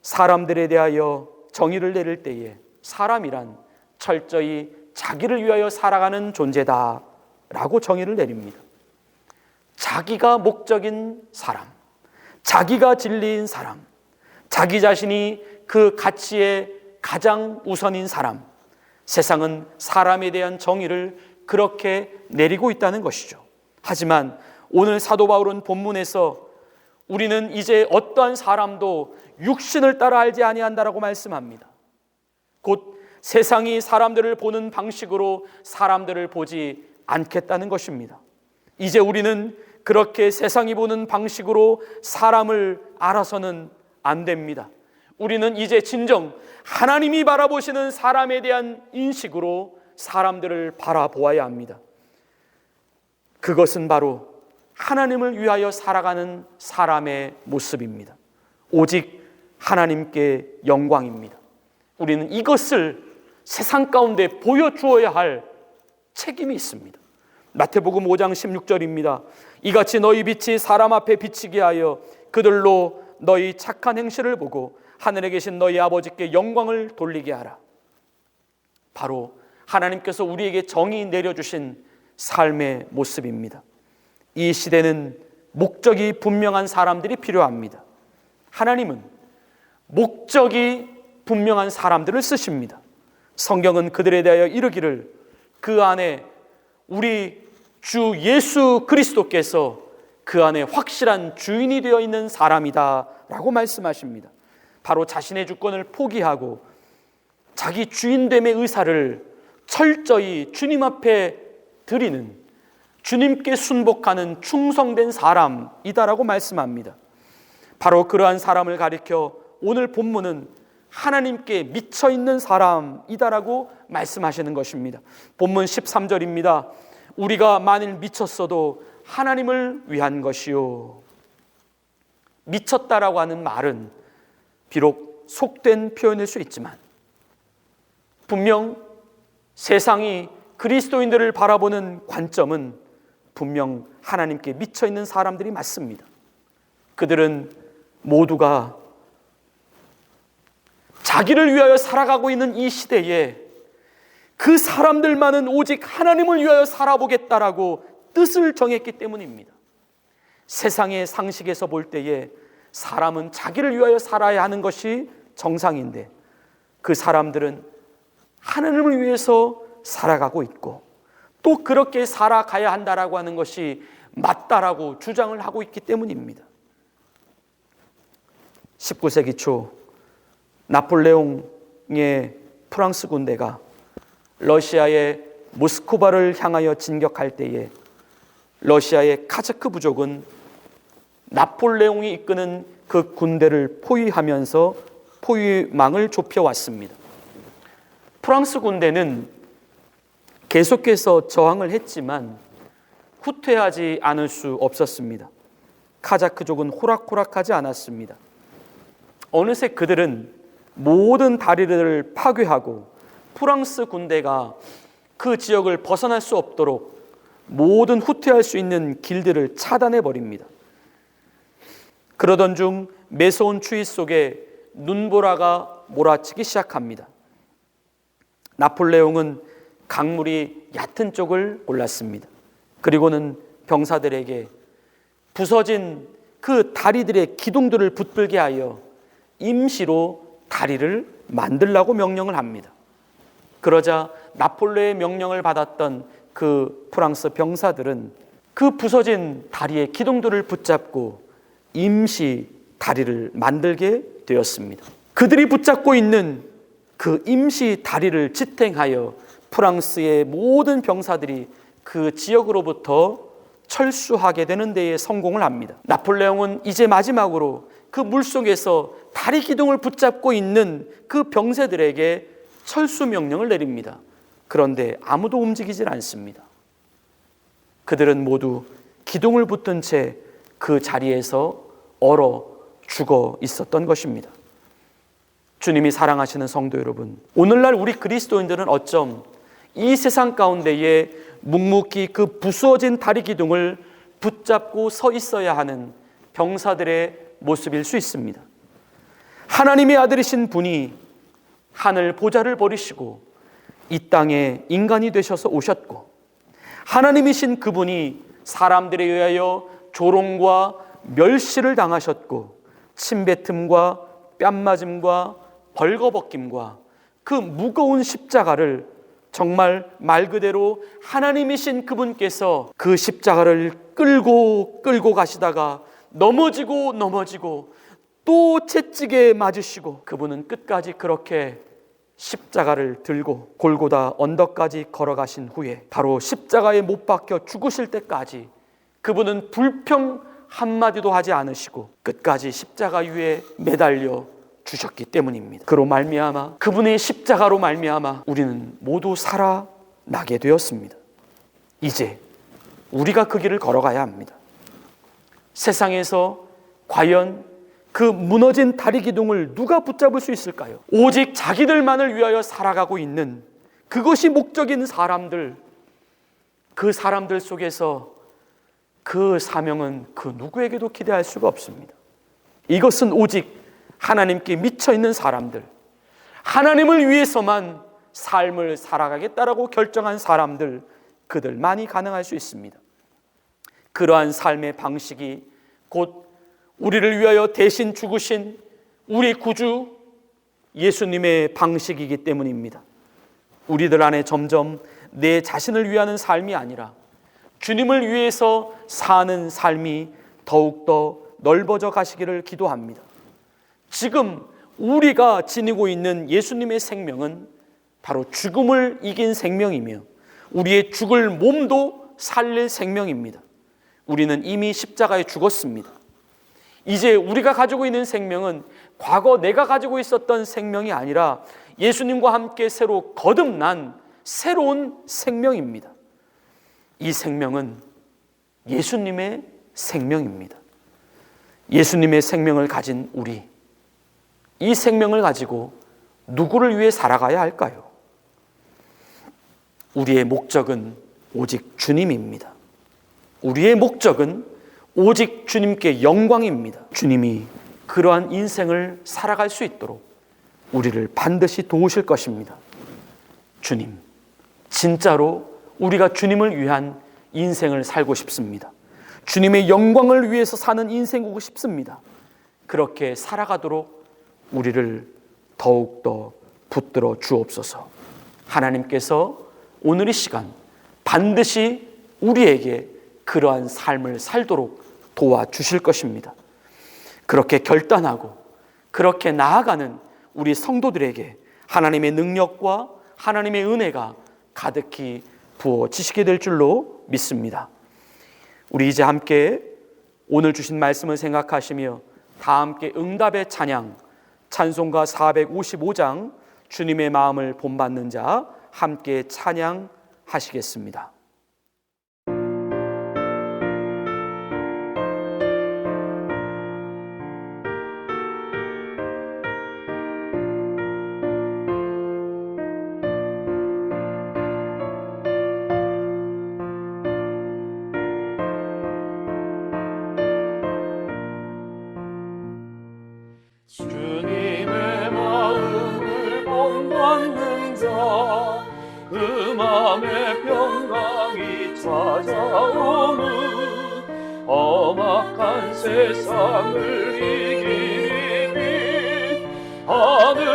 사람들에 대하여 정의를 내릴 때에 사람이란 철저히 자기를 위하여 살아가는 존재다라고 정의를 내립니다. 자기가 목적인 사람, 자기가 진리인 사람, 자기 자신이 그 가치의 가장 우선인 사람, 세상은 사람에 대한 정의를 그렇게 내리고 있다는 것이죠. 하지만 오늘 사도 바울은 본문에서 우리는 이제 어떠한 사람도 육신을 따라 알지 아니한다라고 말씀합니다. 곧 세상이 사람들을 보는 방식으로 사람들을 보지 않겠다는 것입니다. 이제 우리는 그렇게 세상이 보는 방식으로 사람을 알아서는 안 됩니다. 우리는 이제 진정 하나님이 바라보시는 사람에 대한 인식으로 사람들을 바라보아야 합니다. 그것은 바로 하나님을 위하여 살아가는 사람의 모습입니다. 오직 하나님께 영광입니다. 우리는 이것을 세상 가운데 보여주어야 할 책임이 있습니다. 마태복음 5장 16절입니다. 이같이 너희 빛이 사람 앞에 비치게 하여 그들로 너희 착한 행실을 보고 하늘에 계신 너희 아버지께 영광을 돌리게 하라. 바로 하나님께서 우리에게 정의 내려주신 삶의 모습입니다. 이 시대는 목적이 분명한 사람들이 필요합니다. 하나님은 목적이 분명한 사람들을 쓰십니다. 성경은 그들에 대하여 이르기를 그 안에 우리 주 예수 그리스도께서 그 안에 확실한 주인이 되어 있는 사람이다 라고 말씀하십니다. 바로 자신의 주권을 포기하고 자기 주인됨의 의사를 철저히 주님 앞에 드리는, 주님께 순복하는 충성된 사람이다라고 말씀합니다. 바로 그러한 사람을 가리켜 오늘 본문은 하나님께 미쳐있는 사람이다라고 말씀하시는 것입니다. 본문 13절입니다. 우리가 만일 미쳤어도 하나님을 위한 것이요. 미쳤다라고 하는 말은 비록 속된 표현일 수 있지만 분명 세상이 그리스도인들을 바라보는 관점은 분명 하나님께 미쳐있는 사람들이 맞습니다. 그들은 모두가 자기를 위하여 살아가고 있는 이 시대에 그 사람들만은 오직 하나님을 위하여 살아보겠다라고 뜻을 정했기 때문입니다. 세상의 상식에서 볼 때에 사람은 자기를 위하여 살아야 하는 것이 정상인데 그 사람들은 하나님을 위해서 살아가고 있고 또 그렇게 살아가야 한다라고 하는 것이 맞다라고 주장을 하고 있기 때문입니다. 19세기 초 나폴레옹의 프랑스 군대가 러시아의 모스크바를 향하여 진격할 때에 러시아의 카자크 부족은 나폴레옹이 이끄는 그 군대를 포위하면서 포위망을 좁혀왔습니다. 프랑스 군대는 계속해서 저항을 했지만 후퇴하지 않을 수 없었습니다. 카자크족은 호락호락하지 않았습니다. 어느새 그들은 모든 다리를 파괴하고 프랑스 군대가 그 지역을 벗어날 수 없도록 모든 후퇴할 수 있는 길들을 차단해 버립니다. 그러던 중 매서운 추위 속에 눈보라가 몰아치기 시작합니다. 나폴레옹은 강물이 얕은 쪽을 골랐습니다. 그리고는 병사들에게 부서진 그 다리들의 기둥들을 붙들게 하여 임시로 다리를 만들라고 명령을 합니다. 그러자 나폴레옹의 명령을 받았던 그 프랑스 병사들은 그 부서진 다리의 기둥들을 붙잡고 임시 다리를 만들게 되었습니다. 그들이 붙잡고 있는 그 임시 다리를 지탱하여 프랑스의 모든 병사들이 그 지역으로부터 철수하게 되는 데에 성공을 합니다. 나폴레옹은 이제 마지막으로 그 물속에서 다리 기둥을 붙잡고 있는 그 병사들에게 철수 명령을 내립니다. 그런데 아무도 움직이질 않습니다. 그들은 모두 기둥을 붙든 채 그 자리에서 얼어 죽어 있었던 것입니다. 주님이 사랑하시는 성도 여러분, 오늘날 우리 그리스도인들은 어쩜 이 세상 가운데에 묵묵히 그 부서진 다리 기둥을 붙잡고 서 있어야 하는 병사들의 모습일 수 있습니다. 하나님의 아들이신 분이 하늘 보좌를 버리시고 이 땅에 인간이 되셔서 오셨고, 하나님이신 그분이 사람들에 의하여 조롱과 멸시를 당하셨고, 침뱉음과 뺨맞음과 벌거벗김과 그 무거운 십자가를 정말 말 그대로 하나님이신 그분께서 그 십자가를 끌고 가시다가 넘어지고 또 채찍에 맞으시고, 그분은 끝까지 그렇게 십자가를 들고 골고다 언덕까지 걸어가신 후에 바로 십자가에 못 박혀 죽으실 때까지 그분은 불평 한마디도 하지 않으시고 끝까지 십자가 위에 매달려 주셨기 때문입니다. 그로 말미암아, 그분의 십자가로 말미암아 우리는 모두 살아나게 되었습니다. 이제 우리가 그 길을 걸어가야 합니다. 세상에서 과연 그 무너진 다리 기둥을 누가 붙잡을 수 있을까요? 오직 자기들만을 위하여 살아가고 있는 그것이 목적인 사람들, 그 사람들 속에서 그 사명은 그 누구에게도 기대할 수가 없습니다. 이것은 오직 하나님께 미쳐있는 사람들, 하나님을 위해서만 삶을 살아가겠다라고 결정한 사람들, 그들만이 가능할 수 있습니다. 그러한 삶의 방식이 곧 우리를 위하여 대신 죽으신 우리 구주 예수님의 방식이기 때문입니다. 우리들 안에 점점 내 자신을 위하는 삶이 아니라 주님을 위해서 사는 삶이 더욱더 넓어져 가시기를 기도합니다. 지금 우리가 지니고 있는 예수님의 생명은 바로 죽음을 이긴 생명이며 우리의 죽을 몸도 살릴 생명입니다. 우리는 이미 십자가에 죽었습니다. 이제 우리가 가지고 있는 생명은 과거 내가 가지고 있었던 생명이 아니라 예수님과 함께 새로 거듭난 새로운 생명입니다. 이 생명은 예수님의 생명입니다. 예수님의 생명을 가진 우리, 이 생명을 가지고 누구를 위해 살아가야 할까요? 우리의 목적은 오직 주님입니다. 우리의 목적은 오직 주님께 영광입니다. 주님이 그러한 인생을 살아갈 수 있도록 우리를 반드시 도우실 것입니다. 주님, 진짜로 우리가 주님을 위한 인생을 살고 싶습니다. 주님의 영광을 위해서 사는 인생이고 싶습니다. 그렇게 살아가도록 우리를 더욱더 붙들어 주옵소서. 하나님께서 오늘 이 시간 반드시 우리에게 그러한 삶을 살도록 도와주실 것입니다. 그렇게 결단하고 그렇게 나아가는 우리 성도들에게 하나님의 능력과 하나님의 은혜가 가득히 부어지시게 될 줄로 믿습니다. 우리 이제 함께 오늘 주신 말씀을 생각하시며 다 함께 응답의 찬양, 찬송가 455장 주님의 마음을 본받는 자 함께 찬양하시겠습니다. 주님의 마음을 본받는 자, 그 마음의 평강이 찾아오는 험악한 세상을 이기리 vid 하늘로부터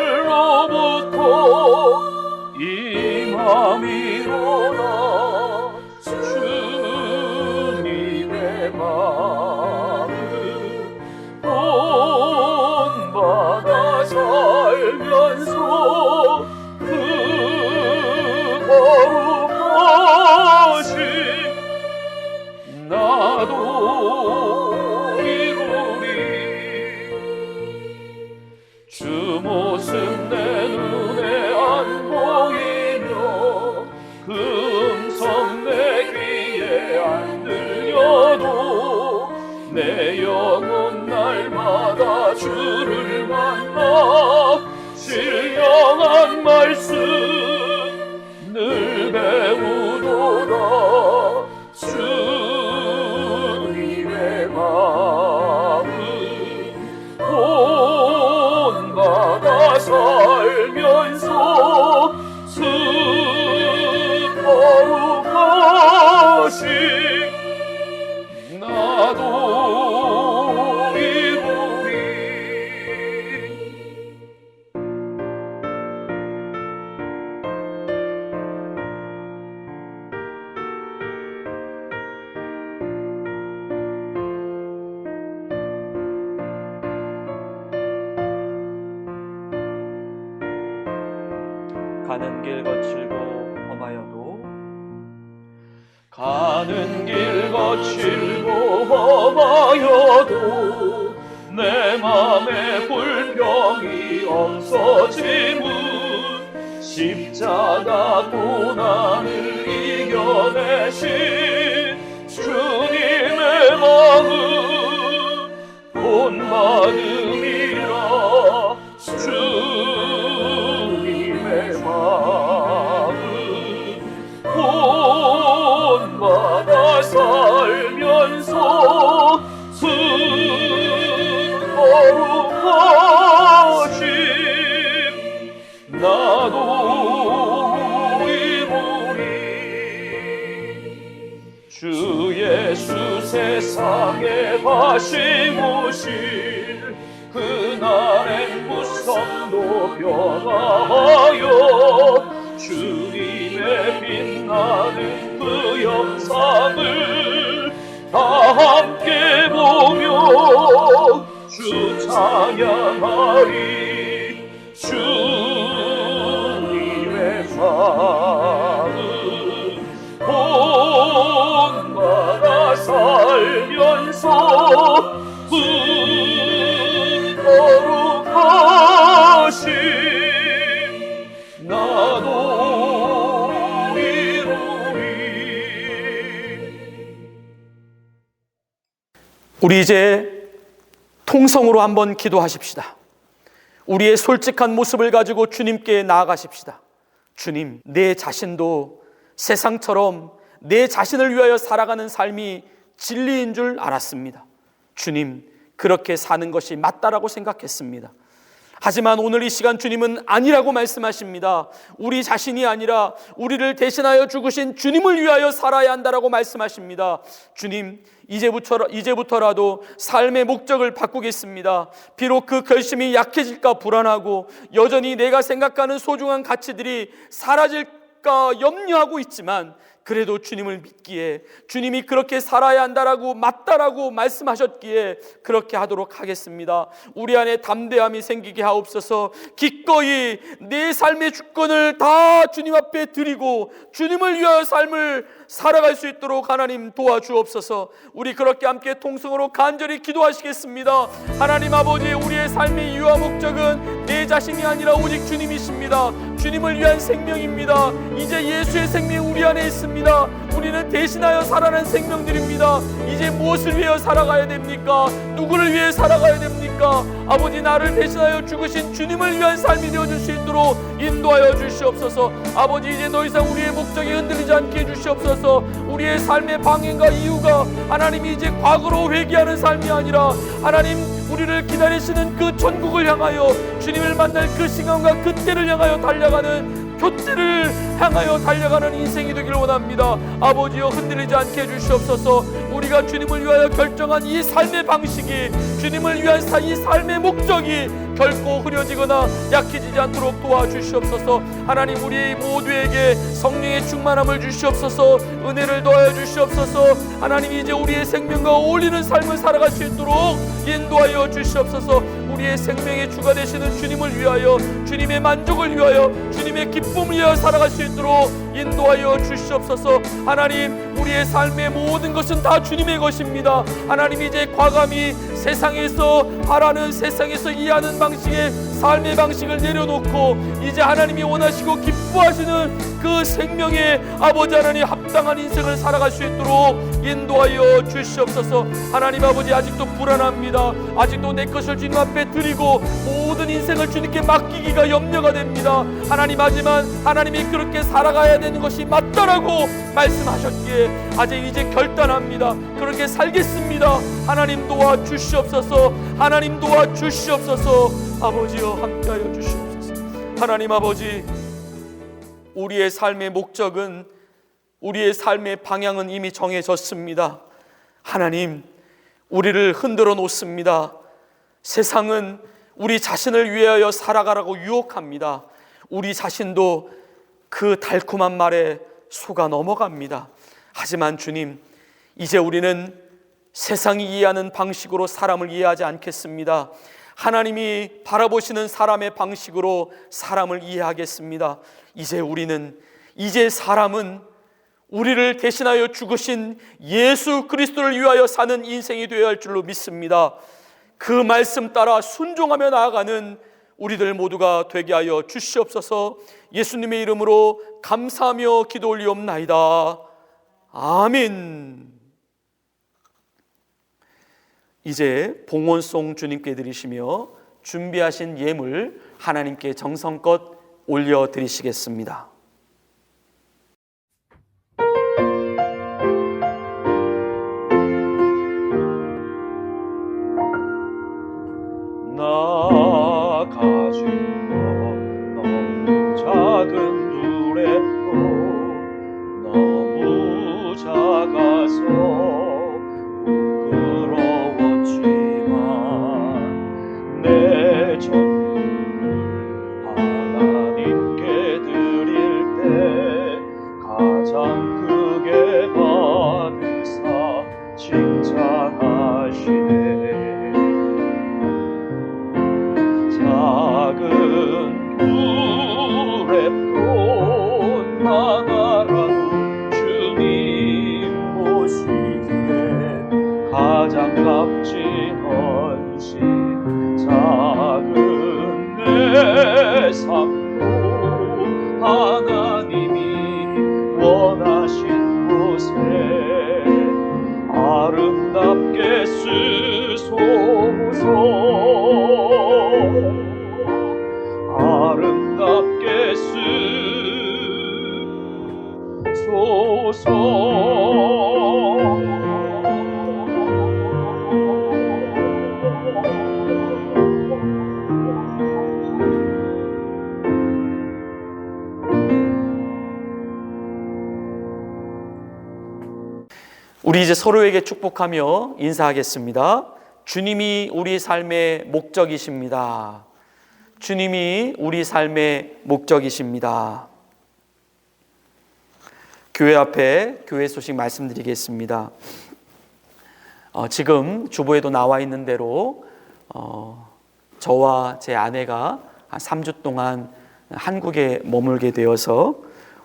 임함이로다. 주님의 마음을 본받아 살면서 그 거룩하신 나도 이루리. 주 모습 내 눈에 안 보이며 그 음성 내 귀에 안 들려도 내 영혼 날마다 주를 만나 신령한 말씀 늘 배우도다. 주님의 마음 본받아 살면서 그 거룩하신 나도 이루리. 가는 길 거칠고 험하여도 가는 길 거칠고 험하여도 내 맘에 불평이 없어짐은 십자가 고난을 이겨내신 주님의 마음 본받음이라. 주님의 마음 본받아 살면서 그 거룩하심 나도 이루리. 주 예수 세상에 가시무실 그날의 무성도 변화하여 주님의 빛나는 그 영상을 다 함께 보며 주 찬양하리. 주님의 마음 본받아 살면서 그 거룩하심 나도 이루리. 우리 이제 통성으로 한번 기도하십시다. 우리의 솔직한 모습을 가지고 주님께 나아가십시다. 주님, 내 자신도 세상처럼 내 자신을 위하여 살아가는 삶이 진리인 줄 알았습니다. 주님, 그렇게 사는 것이 맞다라고 생각했습니다. 하지만 오늘 이 시간 주님은 아니라고 말씀하십니다. 우리 자신이 아니라 우리를 대신하여 죽으신 주님을 위하여 살아야 한다라고 말씀하십니다. 주님, 이제부터라도 삶의 목적을 바꾸겠습니다. 비록 그 결심이 약해질까 불안하고 여전히 내가 생각하는 소중한 가치들이 사라질까 염려하고 있지만 그래도 주님을 믿기에, 주님이 그렇게 살아야 한다라고, 맞다라고 말씀하셨기에 그렇게 하도록 하겠습니다. 우리 안에 담대함이 생기게 하옵소서. 기꺼이 내 삶의 주권을 다 주님 앞에 드리고 주님을 위하여 삶을 살아갈 수 있도록 하나님 도와주옵소서. 우리 그렇게 함께 통성으로 간절히 기도하시겠습니다. 하나님 아버지, 우리의 삶의 이유와 목적은 내 자신이 아니라 오직 주님이십니다. 주님을 위한 생명입니다. 이제 예수의 생명이 우리 안에 있습니다. 우리는 대신하여 살아난 생명들입니다. 이제 무엇을 위하여 살아가야 됩니까? 누구를 위해 살아가야 됩니까? 아버지, 나를 대신하여 죽으신 주님을 위한 삶이 되어줄 수 있도록 인도하여 주시옵소서. 아버지, 이제 더 이상 우리의 목적이 흔들리지 않게 해주시옵소서. 우리의 삶의 방향과 이유가 하나님이 이제 과거로 회귀하는 삶이 아니라 하나님, 우리를 기다리시는 그 천국을 향하여, 주님을 만날 그 시간과 그 때를 향하여 달려가는, 표대를 향하여 달려가는 인생이 되기를 원합니다. 아버지여, 흔들리지 않게 해주시옵소서. 우리가 주님을 위하여 결정한 이 삶의 방식이, 주님을 위한 이 삶의 목적이 결코 흐려지거나 약해지지 않도록 도와주시옵소서. 하나님, 우리 모두에게 성령의 충만함을 주시옵소서. 은혜를 더하여 주시옵소서. 하나님, 이제 우리의 생명과 어울리는 삶을 살아갈 수 있도록 인도하여 주시옵소서. 우리의 생명의 주가 되시는 주님을 위하여, 주님의 만족을 위하여, 주님의 기쁨을 위하여 살아갈 수 있도록 인도하여 주시옵소서. 하나님, 우리의 삶의 모든 것은 다 주님의 것입니다. 하나님, 이제 과감히 세상에서 바라는, 세상에서 이해하는 방식의 삶의 방식을 내려놓고 이제 하나님이 원하시고 기뻐하시는 그 생명의 아버지 하나님 합당한 인생을 살아갈 수 있도록 인도하여 주시옵소서. 하나님 아버지, 아직도 불안합니다. 아직도 내 것을 주님 앞에 드리고 모든 인생을 주님께 맡기기가 염려가 됩니다. 하나님, 하지만 하나님이 그렇게 살아가야 되는 것이 맞다라고 말씀하셨기에 아직 이제 결단합니다. 그렇게 살겠습니다. 하나님 도와주시옵소서. 하나님 도와주시옵소서. 아버지여, 함께하여 주시옵소서. 하나님 아버지, 우리의 삶의 목적은, 우리의 삶의 방향은 이미 정해졌습니다. 하나님, 우리를 흔들어 놓습니다. 세상은 우리 자신을 위하여 살아가라고 유혹합니다. 우리 자신도 그 달콤한 말에 속아 넘어갑니다. 하지만 주님, 이제 우리는 세상이 이해하는 방식으로 사람을 이해하지 않겠습니다. 하나님이 바라보시는 사람의 방식으로 사람을 이해하겠습니다. 이제 사람은 우리를 대신하여 죽으신 예수 그리스도를 위하여 사는 인생이 되어야 할 줄로 믿습니다. 그 말씀 따라 순종하며 나아가는 우리들 모두가 되게 하여 주시옵소서. 예수님의 이름으로 감사하며 기도 올리옵나이다. 아멘. 이제 봉헌송 주님께 드리시며 준비하신 예물 하나님께 정성껏 올려드리시겠습니다. 나 가진 것 너무 작은 두레도 너무 작아서 부끄러웠지만 내 전부를 하나님께 드릴 때 가장 크게 받으사 칭찬하시네. 작은 두레돈 하나라도 주님 보시기에 가장 값진 헌신, 작은 내 삶도 하나님이 원하신 곳에 아름답게 쓰소서. 아름답게 쓰소서. 우리 이제 서로에게 축복하며 인사하겠습니다. 주님이 우리 삶의 목적이십니다. 주님이 우리 삶의 목적이십니다. 교회 앞에 교회 소식 말씀드리겠습니다. 지금 주보에도 나와 있는 대로 저와 제 아내가 한 3주 동안 한국에 머물게 되어서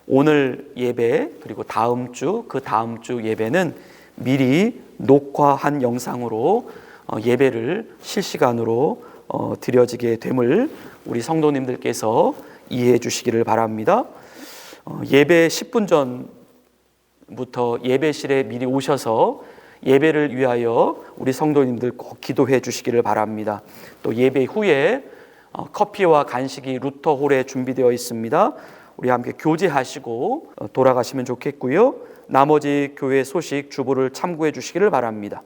오늘 예배 그리고 다음 주 그 다음 주 예배는 미리 녹화한 영상으로 예배를 실시간으로 드려지게 됨을 우리 성도님들께서 이해해 주시기를 바랍니다. 예배 10분 전부터 예배실에 미리 오셔서 예배를 위하여 우리 성도님들 꼭 기도해 주시기를 바랍니다. 또 예배 후에 커피와 간식이 루터홀에 준비되어 있습니다. 우리 함께 교제하시고 돌아가시면 좋겠고요. 나머지 교회 소식 주보를 참고해 주시기를 바랍니다.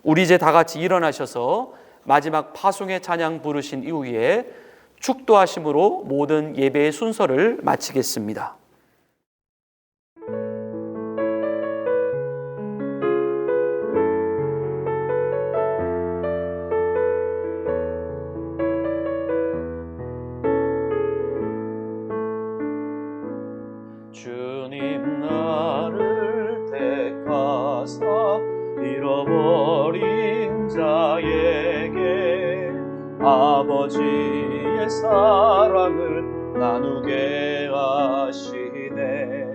우리 이제 다 같이 일어나셔서 마지막 파송의 찬양 부르신 이후에 축도하심으로 모든 예배의 순서를 마치겠습니다. 주님 나를 택하사 잃어버린 자에게 아버지의 사랑을 나누게 하시네.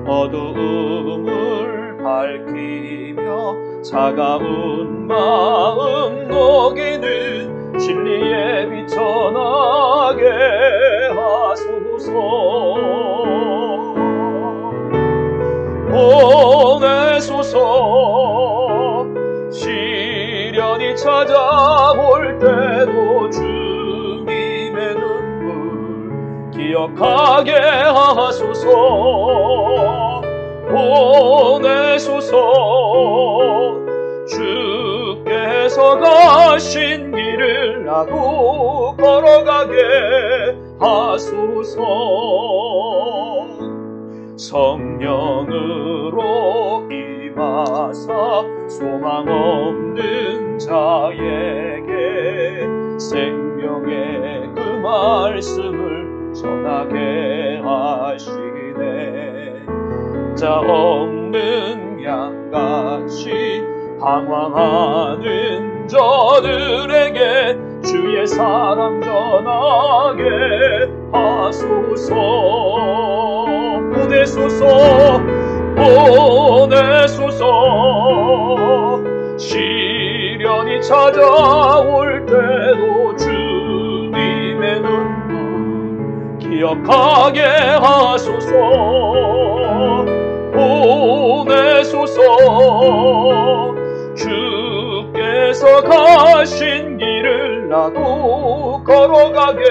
어두움을 밝히며 차가운 마음 녹이는 진리에 비춰나게 하소서. 보내소서. 시련이 찾아올 때도 주님의 눈물 기억하게 하소서. 보내소서. 주께서 가신 길을 나도 걸어가게 하소서. 성령으로 임하사 소망 없는 자에게 생명의 그 말씀을 전하게 하시네. 자 없는 양같이 방황하는 저들에게 주의 사랑 전하게 하소서. 보내소서. 보내소서. 시련이 찾아올 때도 주님의 눈물 기억하게 하소서. 보내소서. 주께서 가신 길을 나도 걸어가게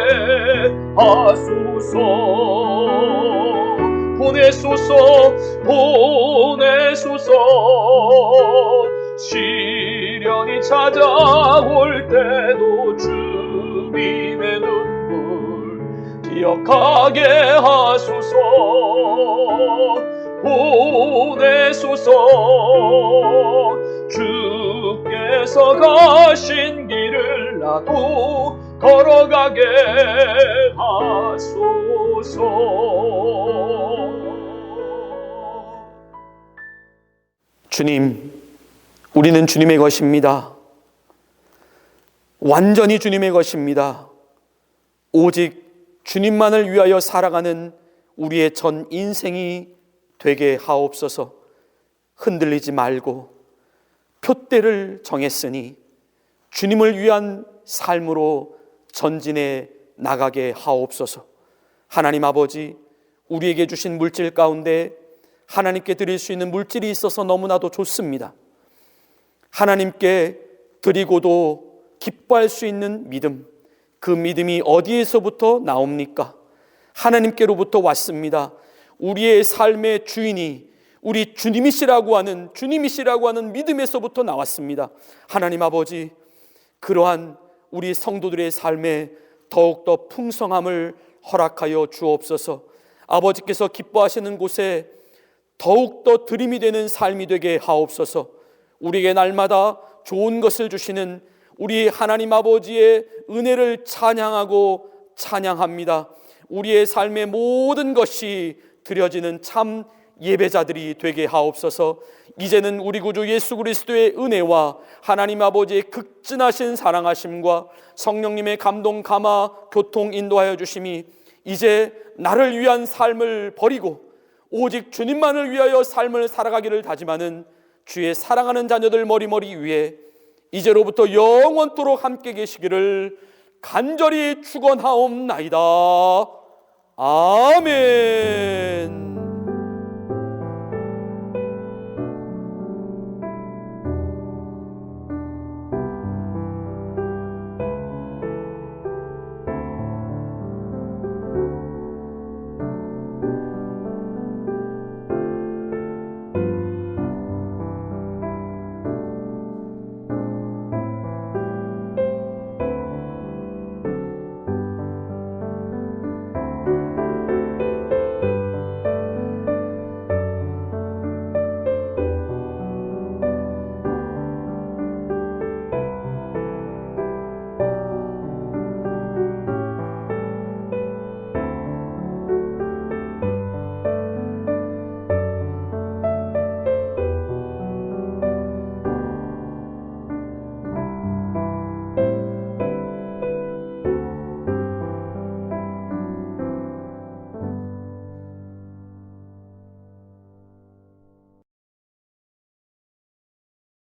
하소서. 보내소서. 보내소서. 시련이 찾아올 때도 주님의 눈물 기억하게 하소서. 보내소서. 주께서 가신 길을 나도 걸어가게 하소서. 주님, 우리는 주님의 것입니다. 완전히 주님의 것입니다. 오직 주님만을 위하여 살아가는 우리의 전 인생이 되게 하옵소서. 흔들리지 말고 표대를 정했으니 주님을 위한 삶으로 전진해 나가게 하옵소서. 하나님 아버지, 우리에게 주신 물질 가운데 하나님께 드릴 수 있는 물질이 있어서 너무나도 좋습니다. 하나님께 드리고도 기뻐할 수 있는 믿음, 그 믿음이 어디에서부터 나옵니까? 하나님께로부터 왔습니다. 우리의 삶의 주인이 우리 주님이시라고 하는 믿음에서부터 나왔습니다. 하나님 아버지, 그러한 우리 성도들의 삶에 더욱더 풍성함을 허락하여 주옵소서. 아버지께서 기뻐하시는 곳에 더욱더 드림이 되는 삶이 되게 하옵소서. 우리에게 날마다 좋은 것을 주시는 우리 하나님 아버지의 은혜를 찬양하고 찬양합니다. 우리의 삶의 모든 것이 드려지는 참 예배자들이 되게 하옵소서. 이제는 우리 구주 예수 그리스도의 은혜와 하나님 아버지의 극진하신 사랑하심과 성령님의 감동 감화 교통 인도하여 주심이 이제 나를 위한 삶을 버리고 오직 주님만을 위하여 삶을 살아가기를 다짐하는 주의 사랑하는 자녀들 머리머리 위에 이제로부터 영원토록 함께 계시기를 간절히 축원하옵나이다. 아멘.